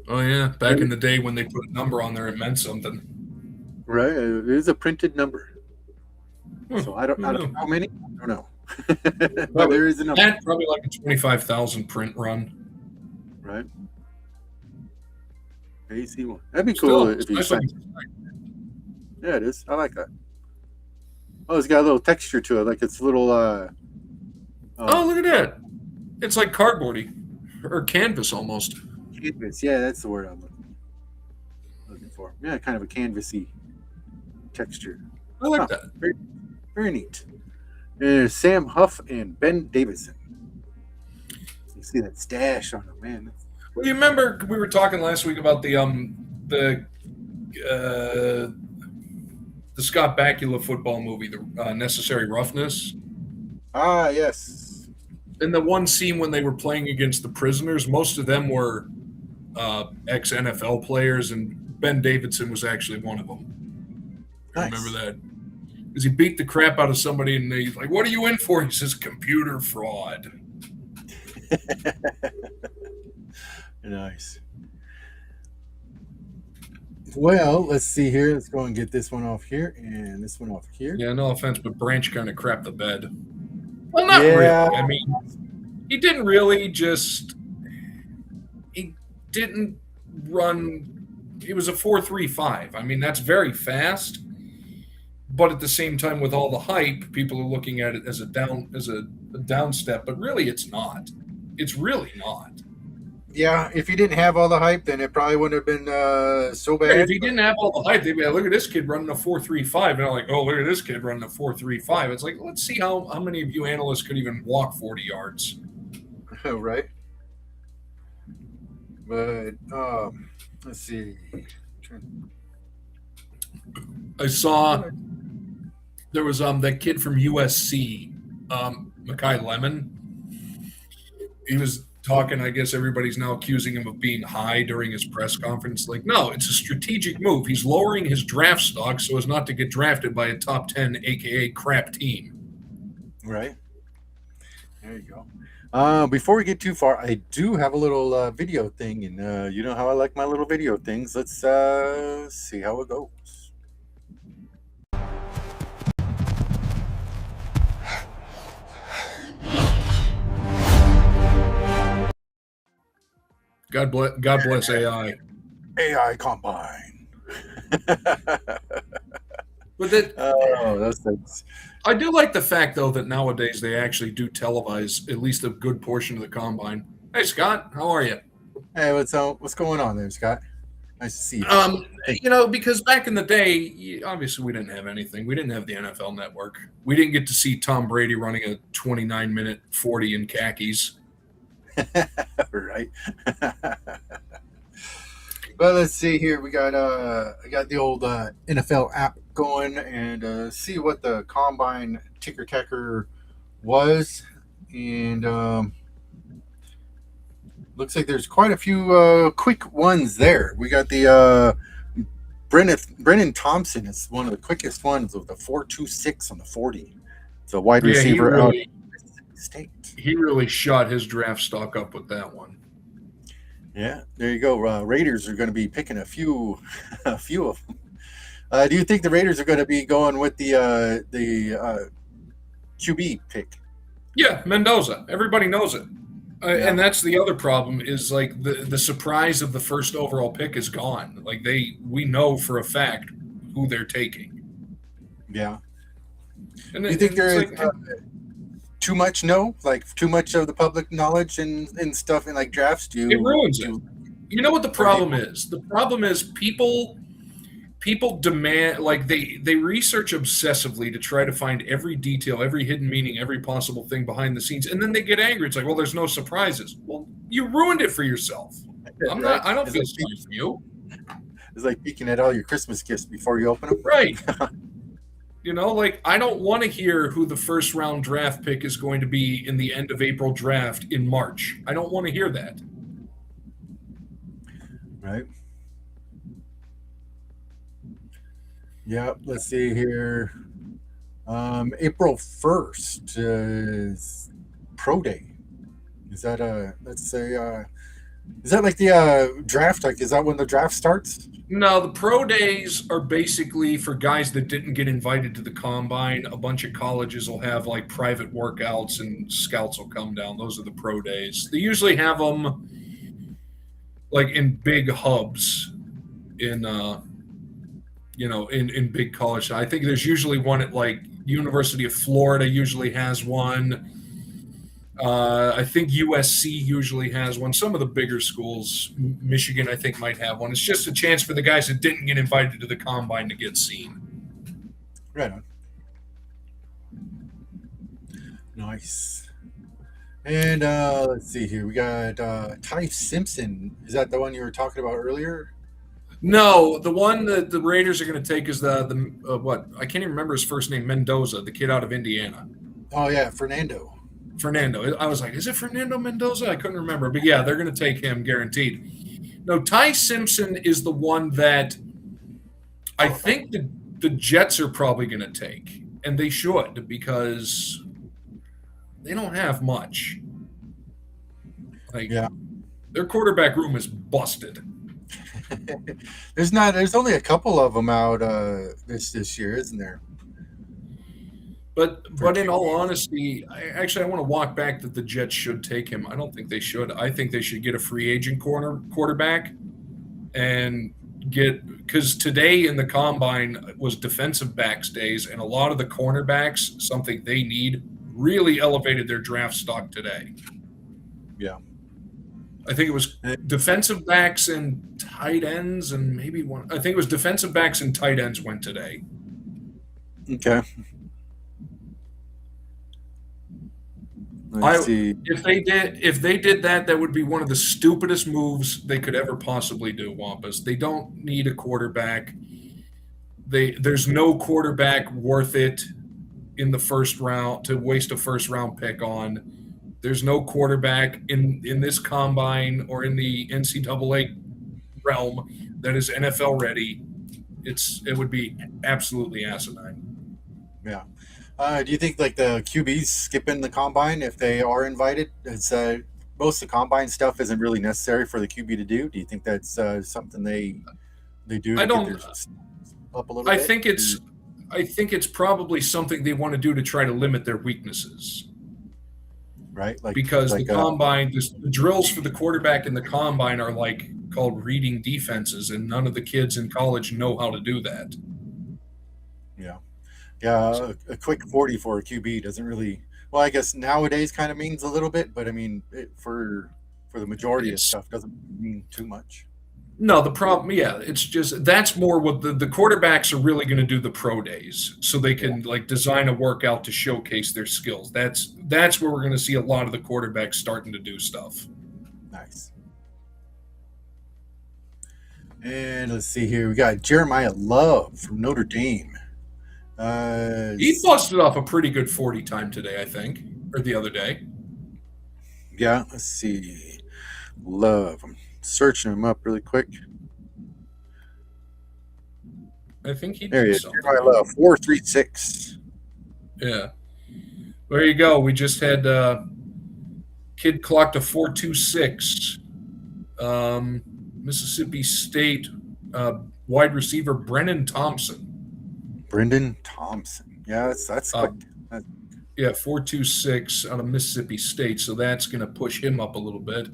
Oh yeah, back in the day when they put a number on there, it meant something. Right, it is a printed number. So I don't know how many. I don't know. But there is a number. That probably like a 25,000 print run. Right. AC one. That'd be cool if you find. Yeah, it is. I like that. Oh, it's got a little texture to it, like it's a little. Oh, look at that! It's like cardboardy or canvas almost. Canvas, yeah, that's the word I'm looking for. Yeah, kind of a canvasy texture. I like that. Very, very neat. And there's Sam Huff and Ben Davidson. You see that stash on him, man. Well, you remember we were talking last week about the Scott Bakula football movie, the Necessary Roughness. Ah, yes. In the one scene when they were playing against the prisoners, most of them were ex-NFL players, and Ben Davidson was actually one of them. Nice. I remember that. Because he beat the crap out of somebody, and he's like, "What are you in for?" He says, "Computer fraud." Nice. Well, let's see here. Let's go and get this one off here and this one off here. Yeah, no offense, but Branch kind of crapped the bed. Well, not really. I mean, he didn't really just – he didn't run – it was a 4.35. I mean, that's very fast. But at the same time, with all the hype, people are looking at it as a down step. But really, it's not. It's really not. Yeah, if he didn't have all the hype, then it probably wouldn't have been so bad. If he didn't have all the hype, they'd be like, look at this kid running a 4.35. And they're like, oh, look at this kid running a 4.35. It's like, let's see how many of you analysts could even walk 40 yards. Right. But let's see. I saw there was that kid from USC, Makai Lemon. He was talking. I guess everybody's now accusing him of being high during his press conference. Like, no, it's a strategic move. He's lowering his draft stock so as not to get drafted by a top 10, aka crap team. Right. There you go. Before we get too far, I do have a little video thing, and you know how I like my little video things. Let's see how it goes. God bless AI. AI Combine. But that, those things. I do like the fact, though, that nowadays they actually do televise at least a good portion of the combine. Hey, Scott, how are you? Hey, what's going on there, Scott? Nice to see you. Because back in the day, obviously we didn't have anything. We didn't have the NFL Network. We didn't get to see Tom Brady running a 29-minute 40 in khakis. Right. But let's see here. We got I got the old NFL app going and see what the combine ticker tacker was, and looks like there's quite a few quick ones there. We got the Brennan Thompson is one of the quickest ones with the 4.26 on the 40. It's a wide receiver out of Mississippi State. He really shot his draft stock up with that one. Yeah, there you go. Raiders are going to be picking a few of them. Do you think the Raiders are going to be going with the QB pick? Yeah, Mendoza. Everybody knows it. Yeah. And that's the other problem is like the surprise of the first overall pick is gone. Like we know for a fact who they're taking. Yeah. And do you think there's too much too much of the public knowledge and stuff in like drafts? It ruins it. You know what the problem is? The problem is people demand, like they research obsessively to try to find every detail, every hidden meaning, every possible thing behind the scenes, and then they get angry. It's like, well, there's no surprises. Well, you ruined it for yourself. I don't feel sorry for you. It's like peeking at all your Christmas gifts before you open them. Right. Like I don't want to hear who the first round draft pick is going to be in the end of April draft in March. I don't want to hear that. Right. Yeah, let's see here. April 1st is Pro Day. Is that is that like the draft? Like, is that when the draft starts? No, the pro days are basically for guys that didn't get invited to the combine. A bunch of colleges will have like private workouts and scouts will come down. Those are the pro days. They usually have them like in big hubs in in big college. I think there's usually one at like University of Florida usually has one. I think USC usually has one. Some of the bigger schools, Michigan, I think, might have one. It's just a chance for the guys that didn't get invited to the combine to get seen. Right on. Nice. And let's see here. We got Ty Simpson. Is that the one you were talking about earlier? No, the one that the Raiders are going to take is the what? I can't even remember his first name. Mendoza, the kid out of Indiana. Oh yeah, Fernando. I was like, is it Fernando Mendoza? I couldn't remember. But yeah, they're going to take him guaranteed. No, Ty Simpson is the one that I think the Jets are probably going to take. And they should because they don't have much. Like, yeah. Their quarterback room is busted. There's only a couple of them out this year, isn't there? But in all honesty, I want to walk back that the Jets should take him. I don't think they should. I think they should get a free agent quarterback and because today in the combine was defensive backs days, and a lot of the cornerbacks, something they need, really elevated their draft stock today. Yeah. I think it was defensive backs and tight ends, and maybe one. I think it was defensive backs and tight ends went today. Okay. Let's see. If they did that, that would be one of the stupidest moves they could ever possibly do, Wampus. They don't need a quarterback. There's no quarterback worth it in the first round to waste a first round pick on. There's no quarterback in this combine or in the NCAA realm that is NFL ready. It would be absolutely asinine. Yeah. Do you think like the QBs skipping the combine if they are invited? It's most of the combine stuff isn't really necessary for the QB to do. Do you think that's something they do? I don't. Up a little bit? I think it's probably something they want to do to try to limit their weaknesses. Right, because the combine, the drills for the quarterback in the combine are called reading defenses, and none of the kids in college know how to do that. Yeah, a quick 40 for a QB doesn't really. Well, I guess nowadays kind of means a little bit, but I mean, for the majority of stuff, doesn't mean too much. No, the problem, it's just that's more what the quarterbacks are really going to do the pro days, so they can design a workout to showcase their skills. That's where we're going to see a lot of the quarterbacks starting to do stuff. Nice. And let's see here, we got Jeremiah Love from Notre Dame. He busted off a pretty good 40 time today, I think, or the other day. Yeah, let's see. Love. I'm searching him up really quick. I think he there he is. Jeremiah Love, 4.36. Yeah. There you go. We just had kid clocked a 4.26. Mississippi State wide receiver Brennan Thompson. Brendan Thompson. Yeah, that's quick. Yeah, 4.26 out of Mississippi State, so that's going to push him up a little bit.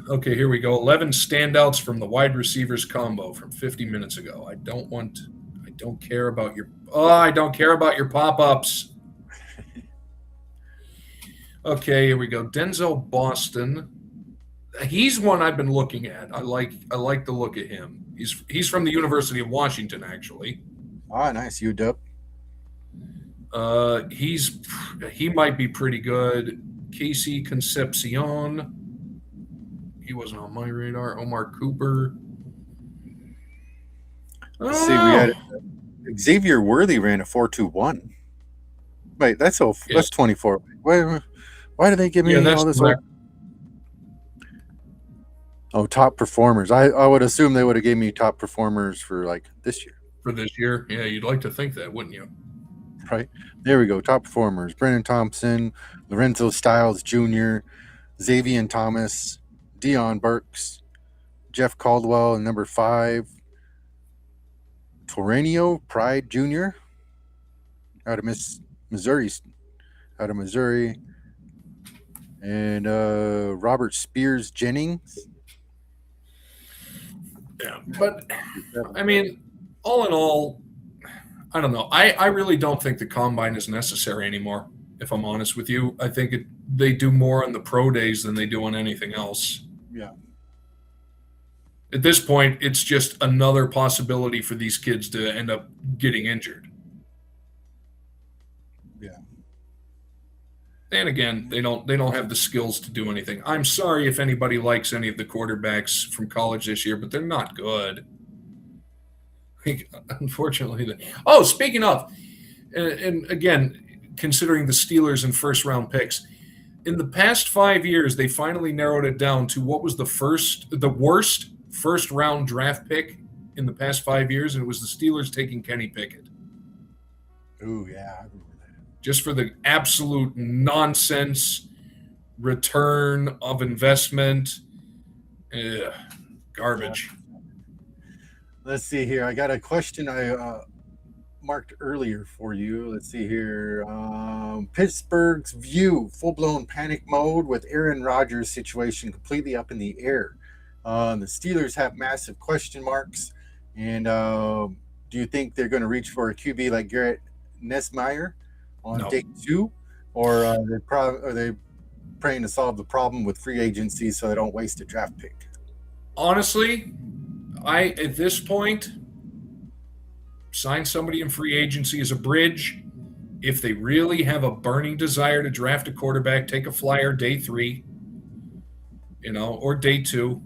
Okay, here we go. 11 standouts from the wide receivers combo from 50 minutes ago. I don't care about your pop-ups. Okay, here we go. Denzel Boston. He's one I've been looking at. I like the look at him. He's from the University of Washington, actually. Ah, nice. UW. He might be pretty good. Casey Concepcion. He wasn't on my radar. Omar Cooper. Let's see, we had Xavier Worthy ran a 4.21. Wait, that's 24. Why do they give me all this? Oh, top performers. I would assume they would have gave me top performers for this year. For this year? Yeah, you'd like to think that, wouldn't you? Right. There we go. Top performers. Brennan Thompson, Lorenzo Stiles Jr., Xavier Thomas, Deion Burks, Jeff Caldwell, and number 5, Torrenio Pride Jr. out of Missouri. And Robert Spears Jennings. Yeah, but I mean, all in all, I don't know. I really don't think the combine is necessary anymore, if I'm honest with you. I think they do more on the pro days than they do on anything else. Yeah. At this point, it's just another possibility for these kids to end up getting injured. Yeah. And again, they don't have the skills to do anything. I'm sorry if anybody likes any of the quarterbacks from college this year, but they're not good. Unfortunately. Speaking of, and again, considering the Steelers and first-round picks, in the past 5 years, they finally narrowed it down to what was the worst first-round draft pick in the past 5 years, and it was the Steelers taking Kenny Pickett. Ooh, yeah, I remember that. Just for the absolute nonsense return of investment. Garbage. Let's see here. I got a question I marked earlier for you. Let's see here. Pittsburgh's view, full-blown panic mode with Aaron Rodgers' situation completely up in the air. The Steelers have massive question marks. And do you think they're going to reach for a QB like Garrett Nesmeyer on day 2? Or are they praying to solve the problem with free agency so they don't waste a draft pick. Honestly, at this point, sign somebody in free agency as a bridge. If they really have a burning desire to draft a quarterback, take a flyer day 3, or day 2,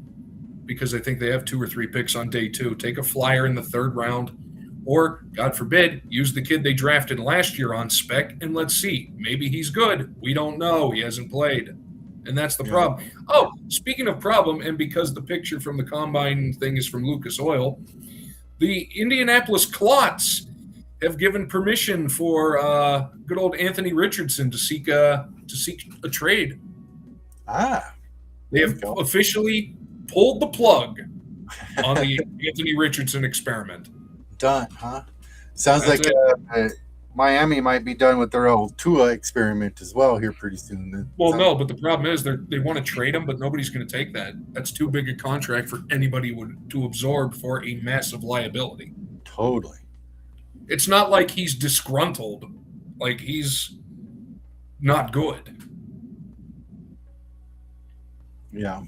because I think they have 2 or 3 picks on day 2. Take a flyer in the 3rd round, or, God forbid, use the kid they drafted last year on spec, and let's see. Maybe he's good. We don't know. He hasn't played. And that's the problem. Oh, speaking of problem, and because the picture from the Combine thing is from Lucas Oil, the Indianapolis Clots have given permission for good old Anthony Richardson to seek a trade. They have officially pulled the plug on the Anthony Richardson experiment. Done, huh? Sounds That's like Miami might be done with their old Tua experiment as well here pretty soon. No, but the problem is they want to trade him, but nobody's going to take that. That's too big a contract for anybody to absorb for a massive liability. Totally. It's not like he's disgruntled. Like, he's not good. Yeah.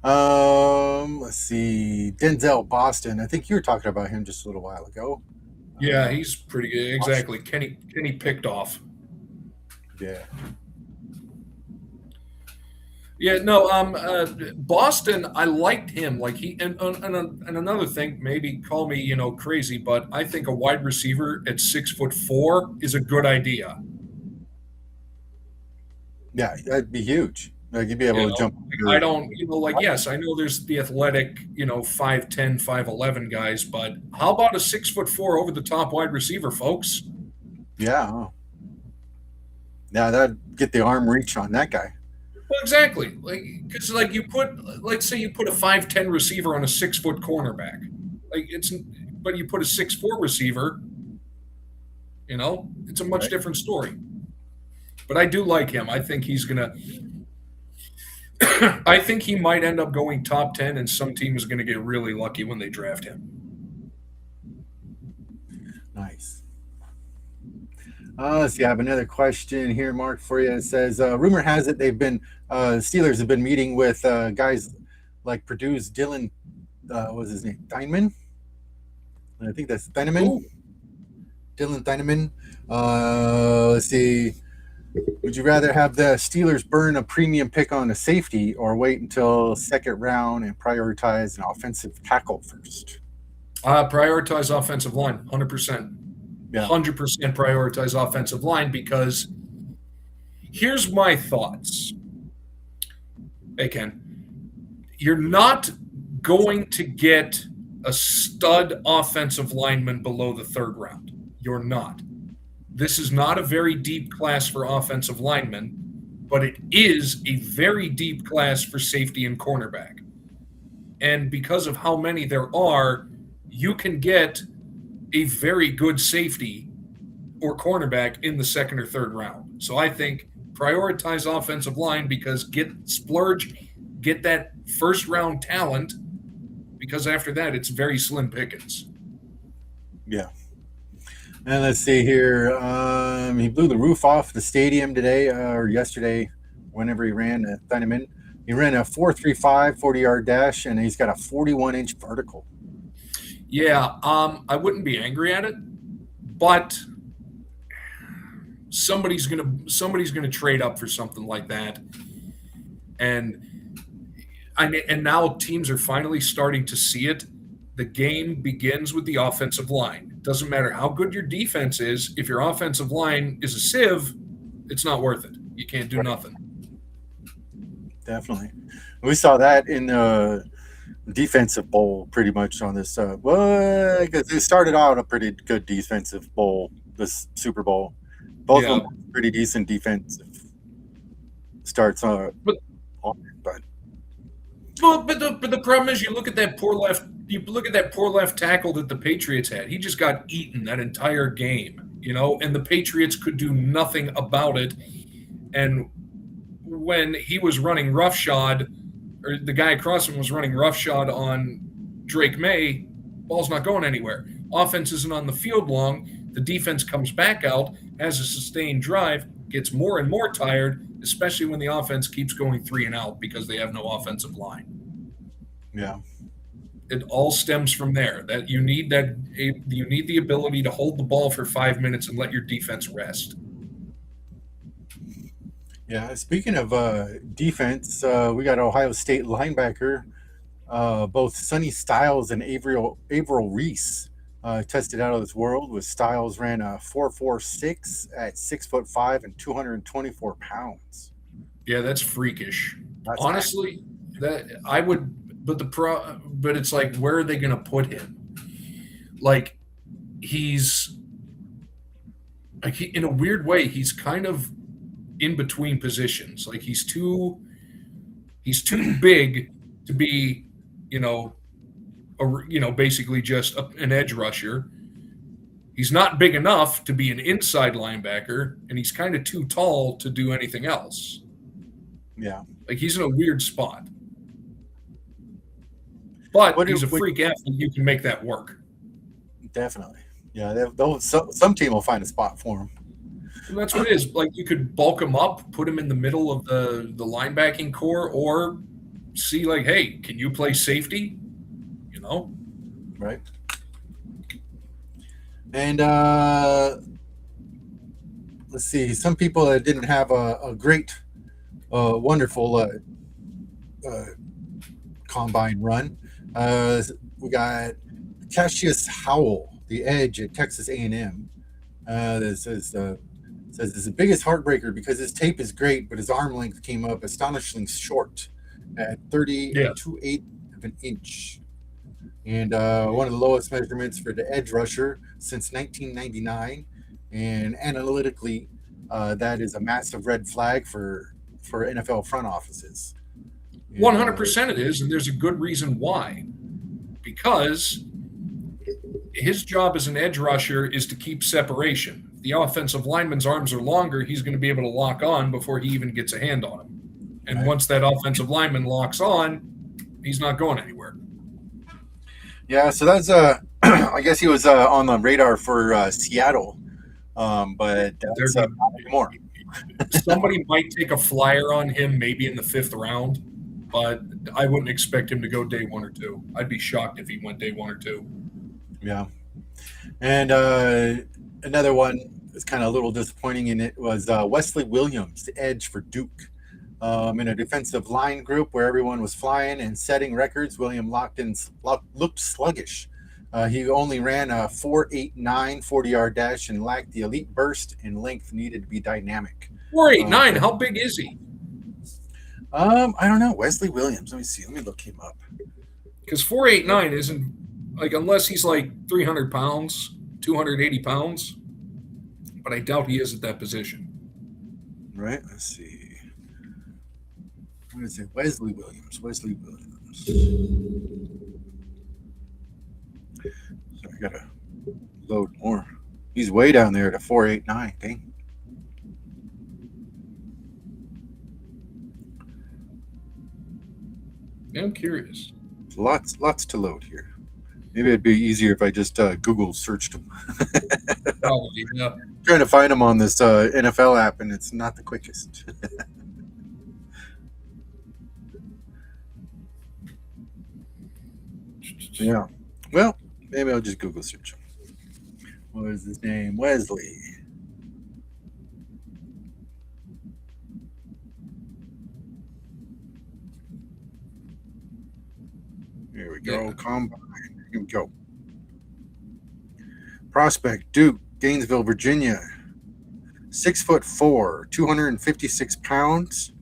Let's see. Denzel Boston. I think you were talking about him just a little while ago. Yeah, he's pretty good. Exactly. Kenny picked off. Yeah. Yeah, no, Boston, I liked him. Like, and another thing, maybe call me, crazy, but I think a wide receiver at 6'4" is a good idea. Yeah, that'd be huge. Like, you'd be able to jump. I don't, yes, I know there's the athletic, 5'10", 5'11" guys, but how about a 6'4" over the top wide receiver, folks? Yeah. Yeah, that'd get the arm reach on that guy. Well, exactly. Because let's say you put a 5'10" receiver on a 6-foot cornerback. But you put a 6'4" receiver, it's a much different story. But I do like him. I think he's gonna. I think he might end up going top 10, and some team is going to get really lucky when they draft him. Nice. Let's see. I have another question here, Mark, for you. It says, rumor has it Steelers have been meeting with guys like Purdue's Dylan, what was his name? Theineman? I think that's Theineman. Ooh. Dylan Theineman. Let's see. Would you rather have the Steelers burn a premium pick on a safety or wait until 2nd round and prioritize an offensive tackle first? Prioritize offensive line, 100%. Yeah. 100% prioritize offensive line, because here's my thoughts. Hey, Ken, you're not going to get a stud offensive lineman below the 3rd round. You're not. This is not a very deep class for offensive linemen, but it is a very deep class for safety and cornerback. And because of how many there are, you can get a very good safety or cornerback in the 2nd or 3rd round. So I think prioritize offensive line, because get that 1st round talent, because after that it's very slim pickings. Yeah. And let's see here. He blew the roof off the stadium today or yesterday, whenever he ran at Theineman. He ran a 4.35 40-yard dash, and he's got a 41-inch vertical. Yeah, I wouldn't be angry at it, but somebody's gonna trade up for something like that, and now teams are finally starting to see it. The game begins with the offensive line. It doesn't matter how good your defense is. If your offensive line is a sieve, it's not worth it. You can't do nothing. Definitely. We saw that in the defensive bowl pretty much on this. Because it started out a pretty good defensive bowl, this Super Bowl. Both of them pretty decent defensive starts. But the problem is, you look at that poor left tackle that the Patriots had. He just got eaten that entire game, and the Patriots could do nothing about it. And when he was running roughshod, or the guy across him was running roughshod on Drake May, ball's not going anywhere. Offense isn't on the field long. The defense comes back out, has a sustained drive, gets more and more tired, especially when the offense keeps going 3 and out because they have no offensive line. Yeah. It all stems from there. That you need the ability to hold the ball for 5 minutes and let your defense rest. Yeah. Speaking of defense, we got Ohio State linebacker, both Sonny Styles and Averill Reese tested out of this world. With Styles ran a 4.46 at 6'5" and 224 pounds. Yeah, that's freakish. That's Honestly, that I would, but it's like, where are they going to put him? Like, he's like in a weird way, he's kind of in between positions. Like he's too big to be, basically just an edge rusher. He's not big enough to be an inside linebacker, and he's kind of too tall to do anything else. Yeah. Like he's in a weird spot. But he's a freak athlete. You can make that work. Definitely. Yeah, some team will find a spot for him. And that's what it is. Like you could bulk him up, put him in the middle of the linebacking core, or see like, hey, can you play safety? Right. And let's see. Some people that didn't have a great, wonderful combine run. We got Cassius Howell, the edge at Texas A&M. That says it's the biggest heartbreaker because his tape is great, but his arm length came up astonishingly short at 30.28 of an inch. And one of the lowest measurements for the edge rusher since 1999. And analytically, that is a massive red flag for NFL front offices. 100% it is, and there's a good reason why. Because his job as an edge rusher is to keep separation. If the offensive lineman's arms are longer, he's going to be able to lock on before he even gets a hand on him. And once that offensive lineman locks on, he's not going anywhere. Yeah, so that's I guess he was on the radar for Seattle, but that's not anymore. Somebody might take a flyer on him maybe in the 5th round, but I wouldn't expect him to go day 1 or 2. I'd be shocked if he went day 1 or 2. Yeah. And another one that's kind of a little disappointing in it was Wesley Williams, the edge for Duke. In a defensive line group where everyone was flying and setting records, William looked sluggish. He only ran a 4.89 40-yard dash and lacked the elite burst and length needed to be dynamic. 4.89, how big is he? I don't know. Wesley Williams. Let me see. Let me look him up. Because 4.89 isn't, like, unless he's like 300 pounds, 280 pounds, but I doubt he is at that position. Right. Let's see. What is it? Wesley Williams. So I gotta load more. He's way down there at a 4.89. Dang. Yeah, I'm curious. Lots to load here. Maybe it'd be easier if I just Google searched him. Probably, yeah. Trying to find him on this NFL app, and it's not the quickest. Yeah. Well, maybe I'll just Google search him. What is his name? Wesley. Here we go. Yeah. Combine. Here we go. Prospect, Duke, Gainesville, Virginia. 6'4", 256 pounds.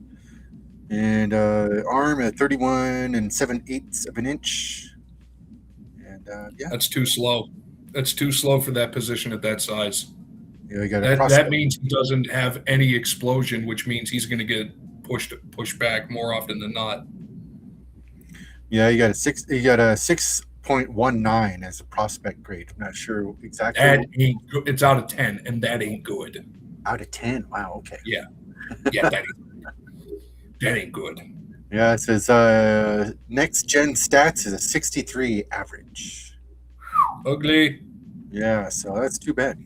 And arm at 31 7/8 of an inch. And yeah. That's too slow. That's too slow for that position at that size. Yeah, we got that means he doesn't have any explosion, which means he's going to get pushed back more often than not. Yeah, you got a 6.19 as a prospect grade. I'm not sure exactly. That ain't good. It's out of 10, and that ain't good. Out of 10. Wow. Okay. Yeah, that ain't good. Yeah, it says next gen stats is a 63 average. Ugly. Yeah, so that's too bad.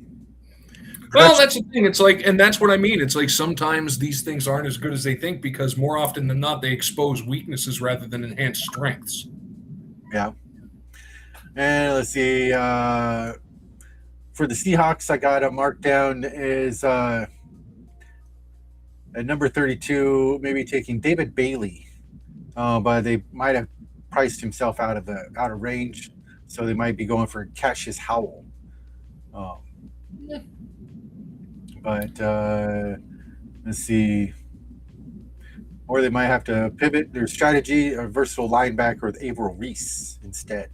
Well, that's the thing. It's like, and that's what I mean. It's like sometimes these things aren't as good as they think because more often than not, they expose weaknesses rather than enhance strengths. Yeah. And let's see. For the Seahawks, I got a marked down as at number 32, maybe taking David Bailey. But they might have priced himself out of range, so they might be going for Cassius Howell. But let's see. Or they might have to pivot their strategy, a versatile linebacker with Averill Reese instead.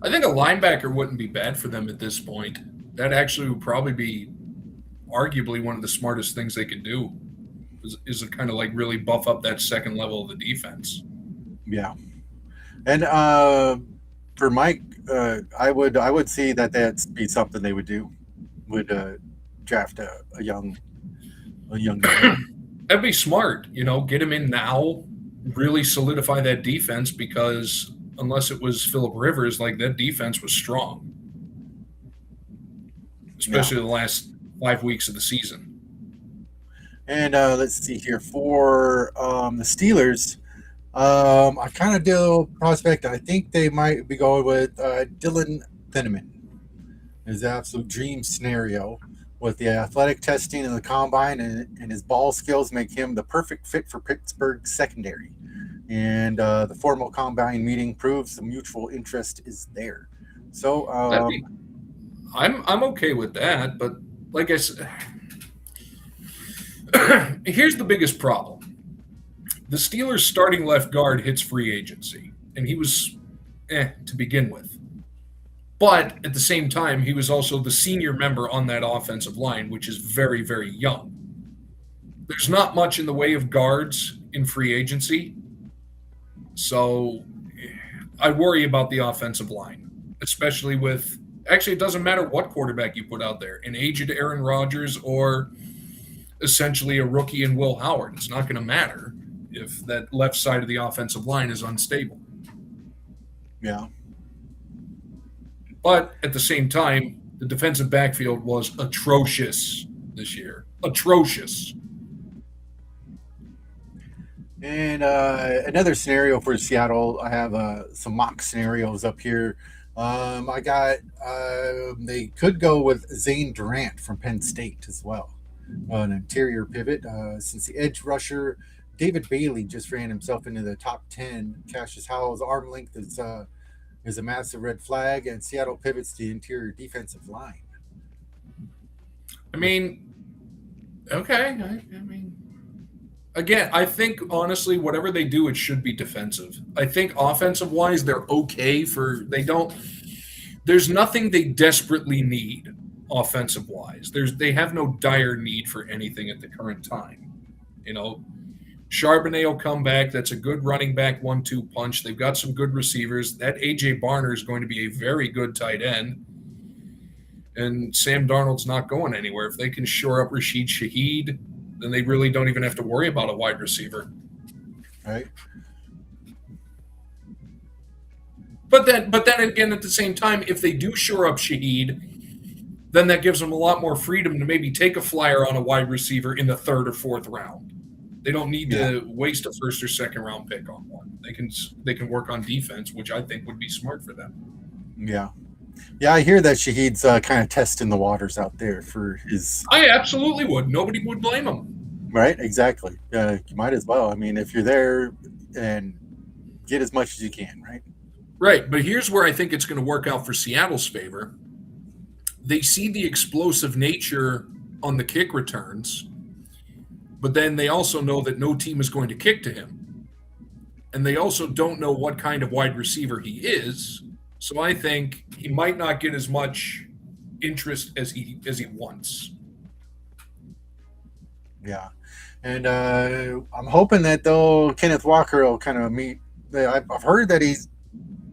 I think a linebacker wouldn't be bad for them at this point. That actually would probably be arguably one of the smartest things they could do is to kind of like really buff up that second level of the defense. Yeah. And for Mike, I would see that'd be something they would do. Would draft a young guy. That'd be smart, get him in now, really solidify that defense because unless it was Phillip Rivers, like that defense was strong, especially the last 5 weeks of the season. And let's see here for the Steelers. I kind of do prospect. I think they might be going with Dylan Thieneman. His absolute dream scenario with the athletic testing and the combine and his ball skills make him the perfect fit for Pittsburgh secondary. And the formal combine meeting proves the mutual interest is there. So I'm okay with that, but like I said, here's the biggest problem. The Steelers' starting left guard hits free agency, and he was to begin with. But at the same time, he was also the senior member on that offensive line, which is very, very young. There's not much in the way of guards in free agency, so I worry about the offensive line, especially with – actually, it doesn't matter what quarterback you put out there, an aged Aaron Rodgers or essentially a rookie in Will Howard. It's not going to matter if that left side of the offensive line is unstable. Yeah. But at the same time, the defensive backfield was atrocious this year. Atrocious. And another scenario for Seattle, I have some mock scenarios up here. I got they could go with Zane Durant from Penn State as well, an interior pivot. Since the edge rusher David Bailey just ran himself into the top 10, Cassius Howell's arm length is a massive red flag, and Seattle pivots the interior defensive line. I mean, okay. I mean, again, I think, honestly, whatever they do, it should be defensive. I think offensive-wise, they're okay there's nothing they desperately need offensive-wise. They have no dire need for anything at the current time. Charbonnet will come back. That's a good running back 1-2 punch. They've got some good receivers. That A.J. Barner is going to be a very good tight end. And Sam Darnold's not going anywhere. If they can shore up Rashid Shaheed, then they really don't even have to worry about a wide receiver. Right. But then again, at the same time, if they do shore up Shaheed, then that gives them a lot more freedom to maybe take a flyer on a wide receiver in the 3rd or 4th round. They don't need to waste a 1st or 2nd round pick on one. They can work on defense, which I think would be smart for them. Yeah. Yeah, I hear that Shaheed's kind of testing the waters out there for his... I absolutely would. Nobody would blame him. Right, exactly. You might as well. I mean, if you're there, and get as much as you can, right? Right, but here's where I think it's going to work out for Seattle's favor. They see the explosive nature on the kick returns, but then they also know that no team is going to kick to him. And they also don't know what kind of wide receiver he is. So I think he might not get as much interest as he wants. Yeah. And I'm hoping that, though, Kenneth Walker will kind of meet. I've heard that he's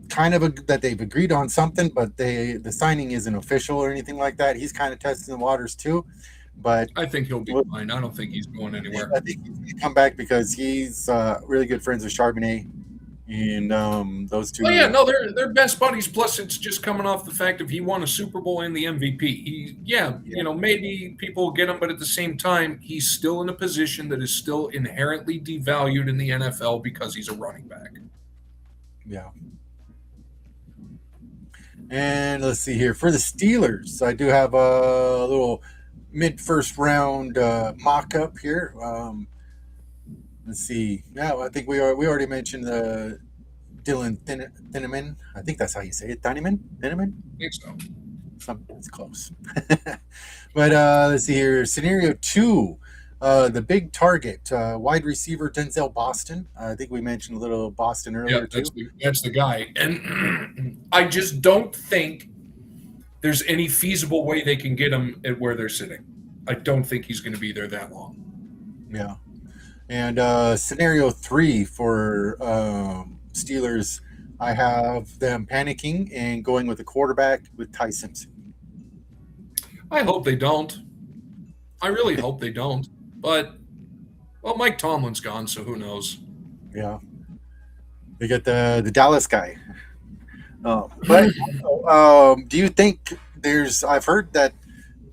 kind of that they've agreed on something, but the signing isn't official or anything like that. He's kind of testing the waters, too. But I think he'll be fine. I don't think he's going anywhere. I think he's going to come back because he's really good friends with Charbonnet. and those two. Oh yeah, no, they're best buddies. Plus, it's just coming off the fact of he won a Super Bowl and the MVP. Yeah. Maybe people get him, but at the same time, he's still in a position that is still inherently devalued in the NFL because he's a running back. Yeah. And let's see here for the Steelers. I do have a little mid-first round mock-up here. Let's see. Yeah, I think we already mentioned the Dylan Thieneman. I think that's how you say it. Thieneman? I think so. It's close. But let's see here. Scenario 2. The big target, wide receiver Denzel Boston. I think we mentioned a little Boston earlier too. That's the guy. And I just don't think there's any feasible way they can get him at where they're sitting. I don't think he's going to be there that long. Yeah. And scenario 3 for Steelers, I have them panicking and going with a quarterback with Ty Simpson. I hope they don't. I really hope they don't. But, well, Mike Tomlin's gone, so who knows? Yeah. They get the Dallas guy. But do you think I've heard that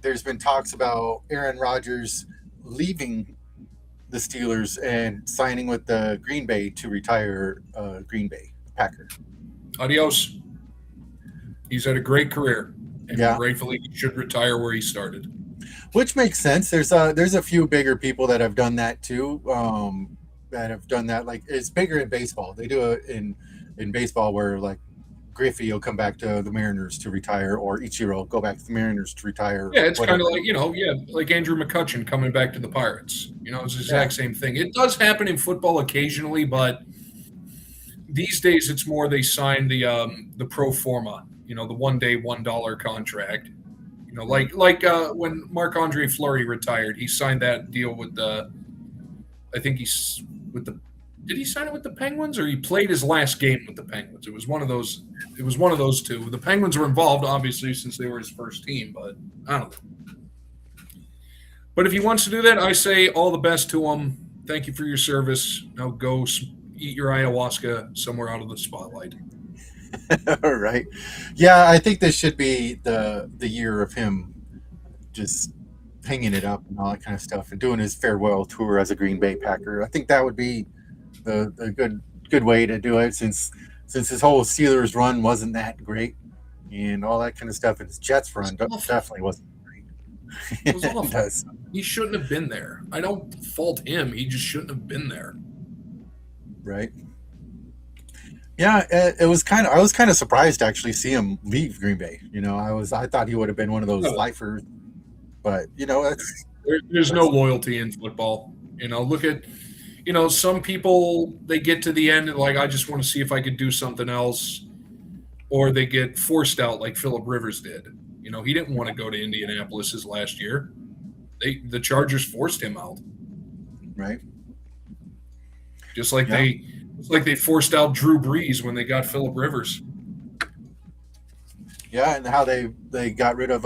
there's been talks about Aaron Rodgers leaving the Steelers and signing with the Green Bay to retire Green Bay Packer. Adios. He's had a great career, and Yeah. rightfully he should retire where he started. Which makes sense. There's a few bigger people that have done that too. Like it's bigger in baseball. They do it in baseball where like Griffey will come back to the Mariners to retire, or Ichiro will go back to the Mariners to retire. Yeah, it's kind whatever. of like, like Andrew McCutchen coming back to the Pirates. It's the exact same thing. It does happen in football occasionally, but these days it's more they sign the pro forma, the 1 day $1 contract. Like when Marc-Andre Fleury retired, he signed that deal with I think he's with the. Did he sign it with the Penguins, or he played his last game with the Penguins? It was one of those. It was one of those two. The Penguins were involved, obviously, since they were his first team. But I don't know. But if he wants to do that, I say all the best to him. Thank you for your service. Now go eat your ayahuasca somewhere out of the spotlight. All right. Yeah, I think this should be the year of him just hanging it up and all that kind of stuff and doing his farewell tour as a Green Bay Packer. I think that would be the good way to do it since his whole Steelers run wasn't that great and all that kind of stuff. And his Jets run definitely wasn't great. It was awful. He shouldn't have been there. I don't fault him. He just shouldn't have been there. Right. Yeah, I was kind of surprised to actually see him leave Green Bay. I thought he would have been one of those lifers, but there's no loyalty in football. Look at, some people, they get to the end and like, I just want to see if I could do something else, or they get forced out like Phillip Rivers did. He didn't want to go to Indianapolis his last year. The Chargers forced him out, right? Just like they forced out Drew Brees when they got Phillip Rivers. Yeah, and how they got rid of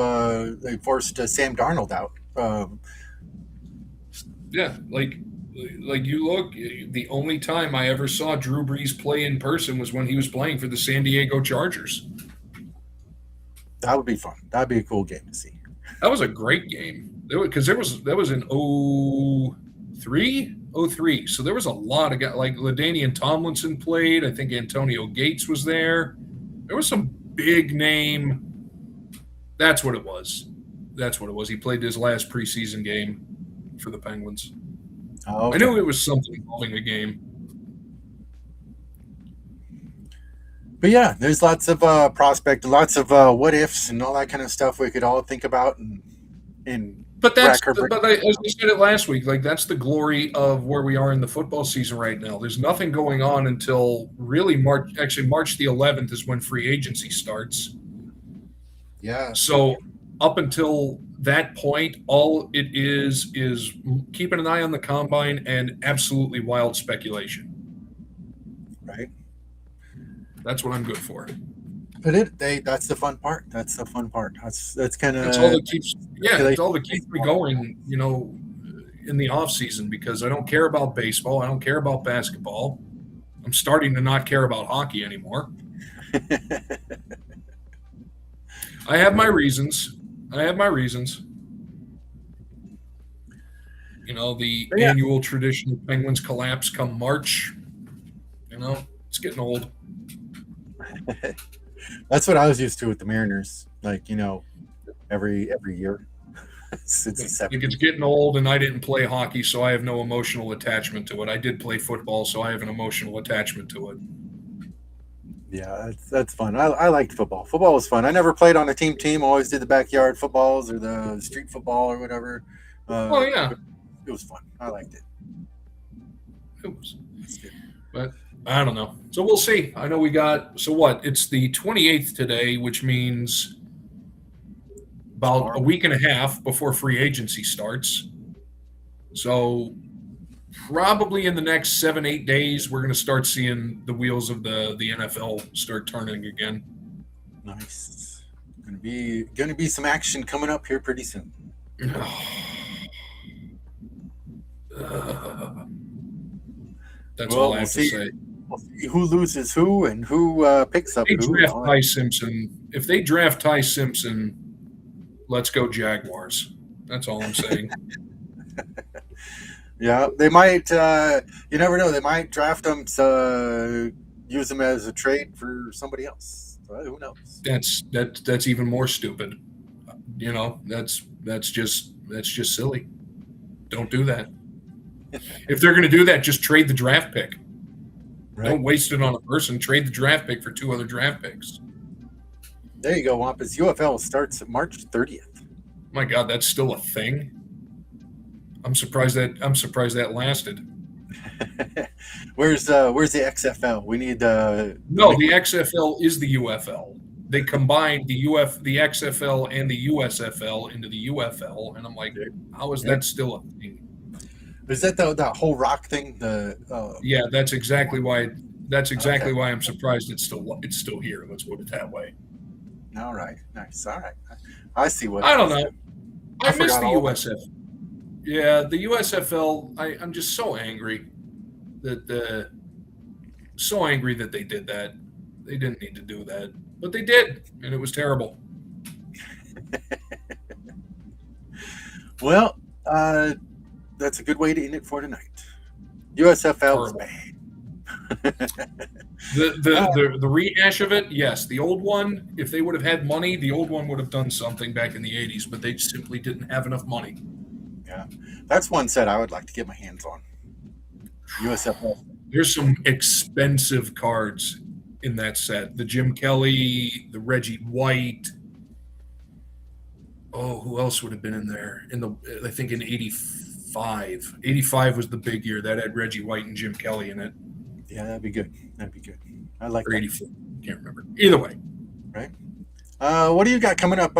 they forced Sam Darnold out. Yeah, like you look, the only time I ever saw Drew Brees play in person was when he was playing for the San Diego Chargers. That would be fun. That'd be a cool game to see. That was a great game. Because that was in 03. So there was a lot of guys, like LaDainian Tomlinson played. I think Antonio Gates was there. There was some big name. That's what it was. He played his last preseason game for the Penguins. Oh, okay. I knew it was something involving a game. But yeah, there's lots of prospect, lots of what ifs and all that kind of stuff we could all think about and But as we said it last week, like that's the glory of where we are in the football season right now. There's nothing going on until really March. Actually, March the 11th is when free agency starts. Yeah. So up until that point, all it is keeping an eye on the combine and absolutely wild speculation. Right. That's what I'm good for. But that's the fun part. That's the fun part. That's kind of it's all that keeps me going, in the off season, because I don't care about baseball. I don't care about basketball. I'm starting to not care about hockey anymore. I have my reasons. You know, the annual tradition of Penguins collapse come March. You know, it's getting old. That's what I was used to with the Mariners. Like, you know, every year. Since the 70s. I think it's getting old, and I didn't play hockey, so I have no emotional attachment to it. I did play football, so I have an emotional attachment to it. Yeah, that's fun. I liked football. Football was fun. I never played on a team. Always did the backyard footballs or the street football or whatever. Oh, yeah. It was fun. I liked it. It was. But I don't know. So we'll see. I know we got – so what? It's the 28th today, which means about a week and a half before free agency starts. So probably in the next 7-8 days, we're going to start seeing the wheels of the NFL start turning again. Nice. Going to be some action coming up here pretty soon. That's all I have to say. We'll see who loses who and who picks up who. If they draft Ty Simpson, let's go Jaguars. That's all I'm saying. Yeah, they might. You never know. They might draft him to use him as a trade for somebody else. Who knows? That's even more stupid. You know, that's just silly. Don't do that. If they're going to do that, just trade the draft pick. Right. Don't waste it on a person. Trade the draft pick for 2 other draft picks. There you go, Wampus. UFL starts March 30th. My God, that's still a thing. I'm surprised that lasted. Where's the XFL? We need the XFL is the UFL. They combined the XFL and the USFL into the UFL, and I'm like, how is that still a thing? Is that that whole rock thing? Yeah, that's exactly why. That's exactly why I'm surprised it's still here. Let's put it that way. All right, nice. All right, I see what. I don't know. I miss the USFL. Yeah, the USFL. I'm just so angry that they did that. They didn't need to do that, but they did, and it was terrible. Well, that's a good way to end it for tonight. USFL is bad. The rehash of it, yes. The old one, if they would have had money, the old one would have done something back in the 80s, but they simply didn't have enough money. Yeah, that's one set I would like to get my hands on. USFL. There's some expensive cards in that set. The Jim Kelly, the Reggie White. Oh, who else would have been in there? I think in 85. 85 was the big year. That had Reggie White and Jim Kelly in it. Yeah, that'd be good. I like that. 84. Can't remember. Either way. Right. What do you got coming up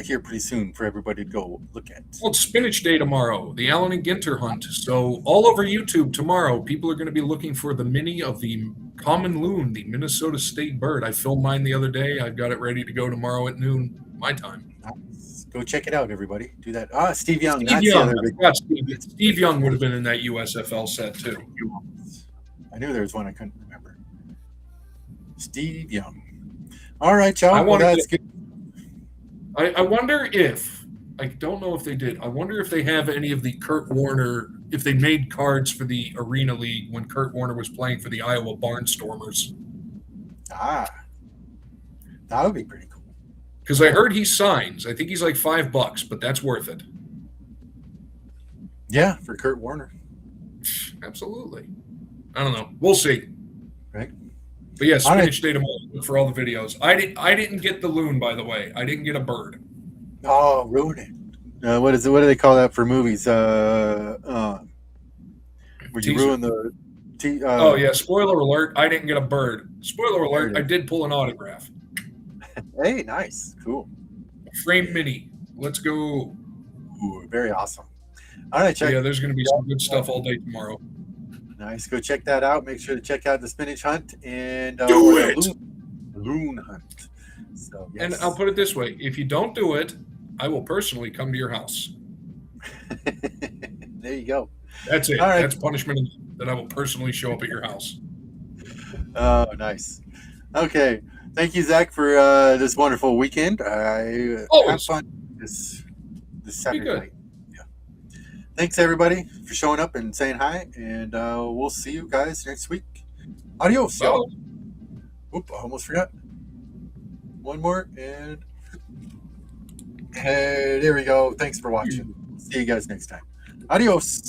here pretty soon for everybody to go look at? Well, it's Spinach Day tomorrow, the Allen and Ginter hunt. So all over YouTube tomorrow, people are going to be looking for the mini of the common loon, the Minnesota state bird. I filmed mine the other day. I've got it ready to go tomorrow at noon, my time. Go check it out, everybody. Do that. Steve Young. Steve Young would have been in that USFL set, too. I knew there was one I couldn't remember. Steve Young. All right, y'all. That's good. I wonder if, I don't know if they did, I wonder if they have any of the Kurt Warner, if they made cards for the Arena League when Kurt Warner was playing for the Iowa Barnstormers. That would be pretty cool. Because I heard he signs. I think he's like $5, but that's worth it. Yeah, for Kurt Warner. Absolutely. I don't know. We'll see. Right. But yeah, Spinach Day tomorrow. Look for all the videos. I didn't get the loon, by the way. I didn't get a bird. Oh, ruin it. What is it? What do they call that for movies? Where you ruin the. Oh yeah! Spoiler alert! I didn't get a bird. Spoiler alert! I did pull an autograph. Hey, nice, cool. Frame mini. Let's go. Ooh, very awesome. All right, check. Yeah, there's going to be some good stuff all day tomorrow. Nice. Go check that out. Make sure to check out the spinach hunt and do it. Loon hunt. So, yes. And I'll put it this way: if you don't do it, I will personally come to your house. There you go. That's it. All right. That's punishment that I will personally show up at your house. Oh, nice. Okay. Thank you, Zach, for this wonderful weekend. I have Always fun this be Saturday good. night. Yeah. Thanks, everybody, for showing up and saying hi. And we'll see you guys next week. Adios, y'all. Oop, I almost forgot. One more. And hey, there we go. Thanks for watching. See you guys next time. Adios.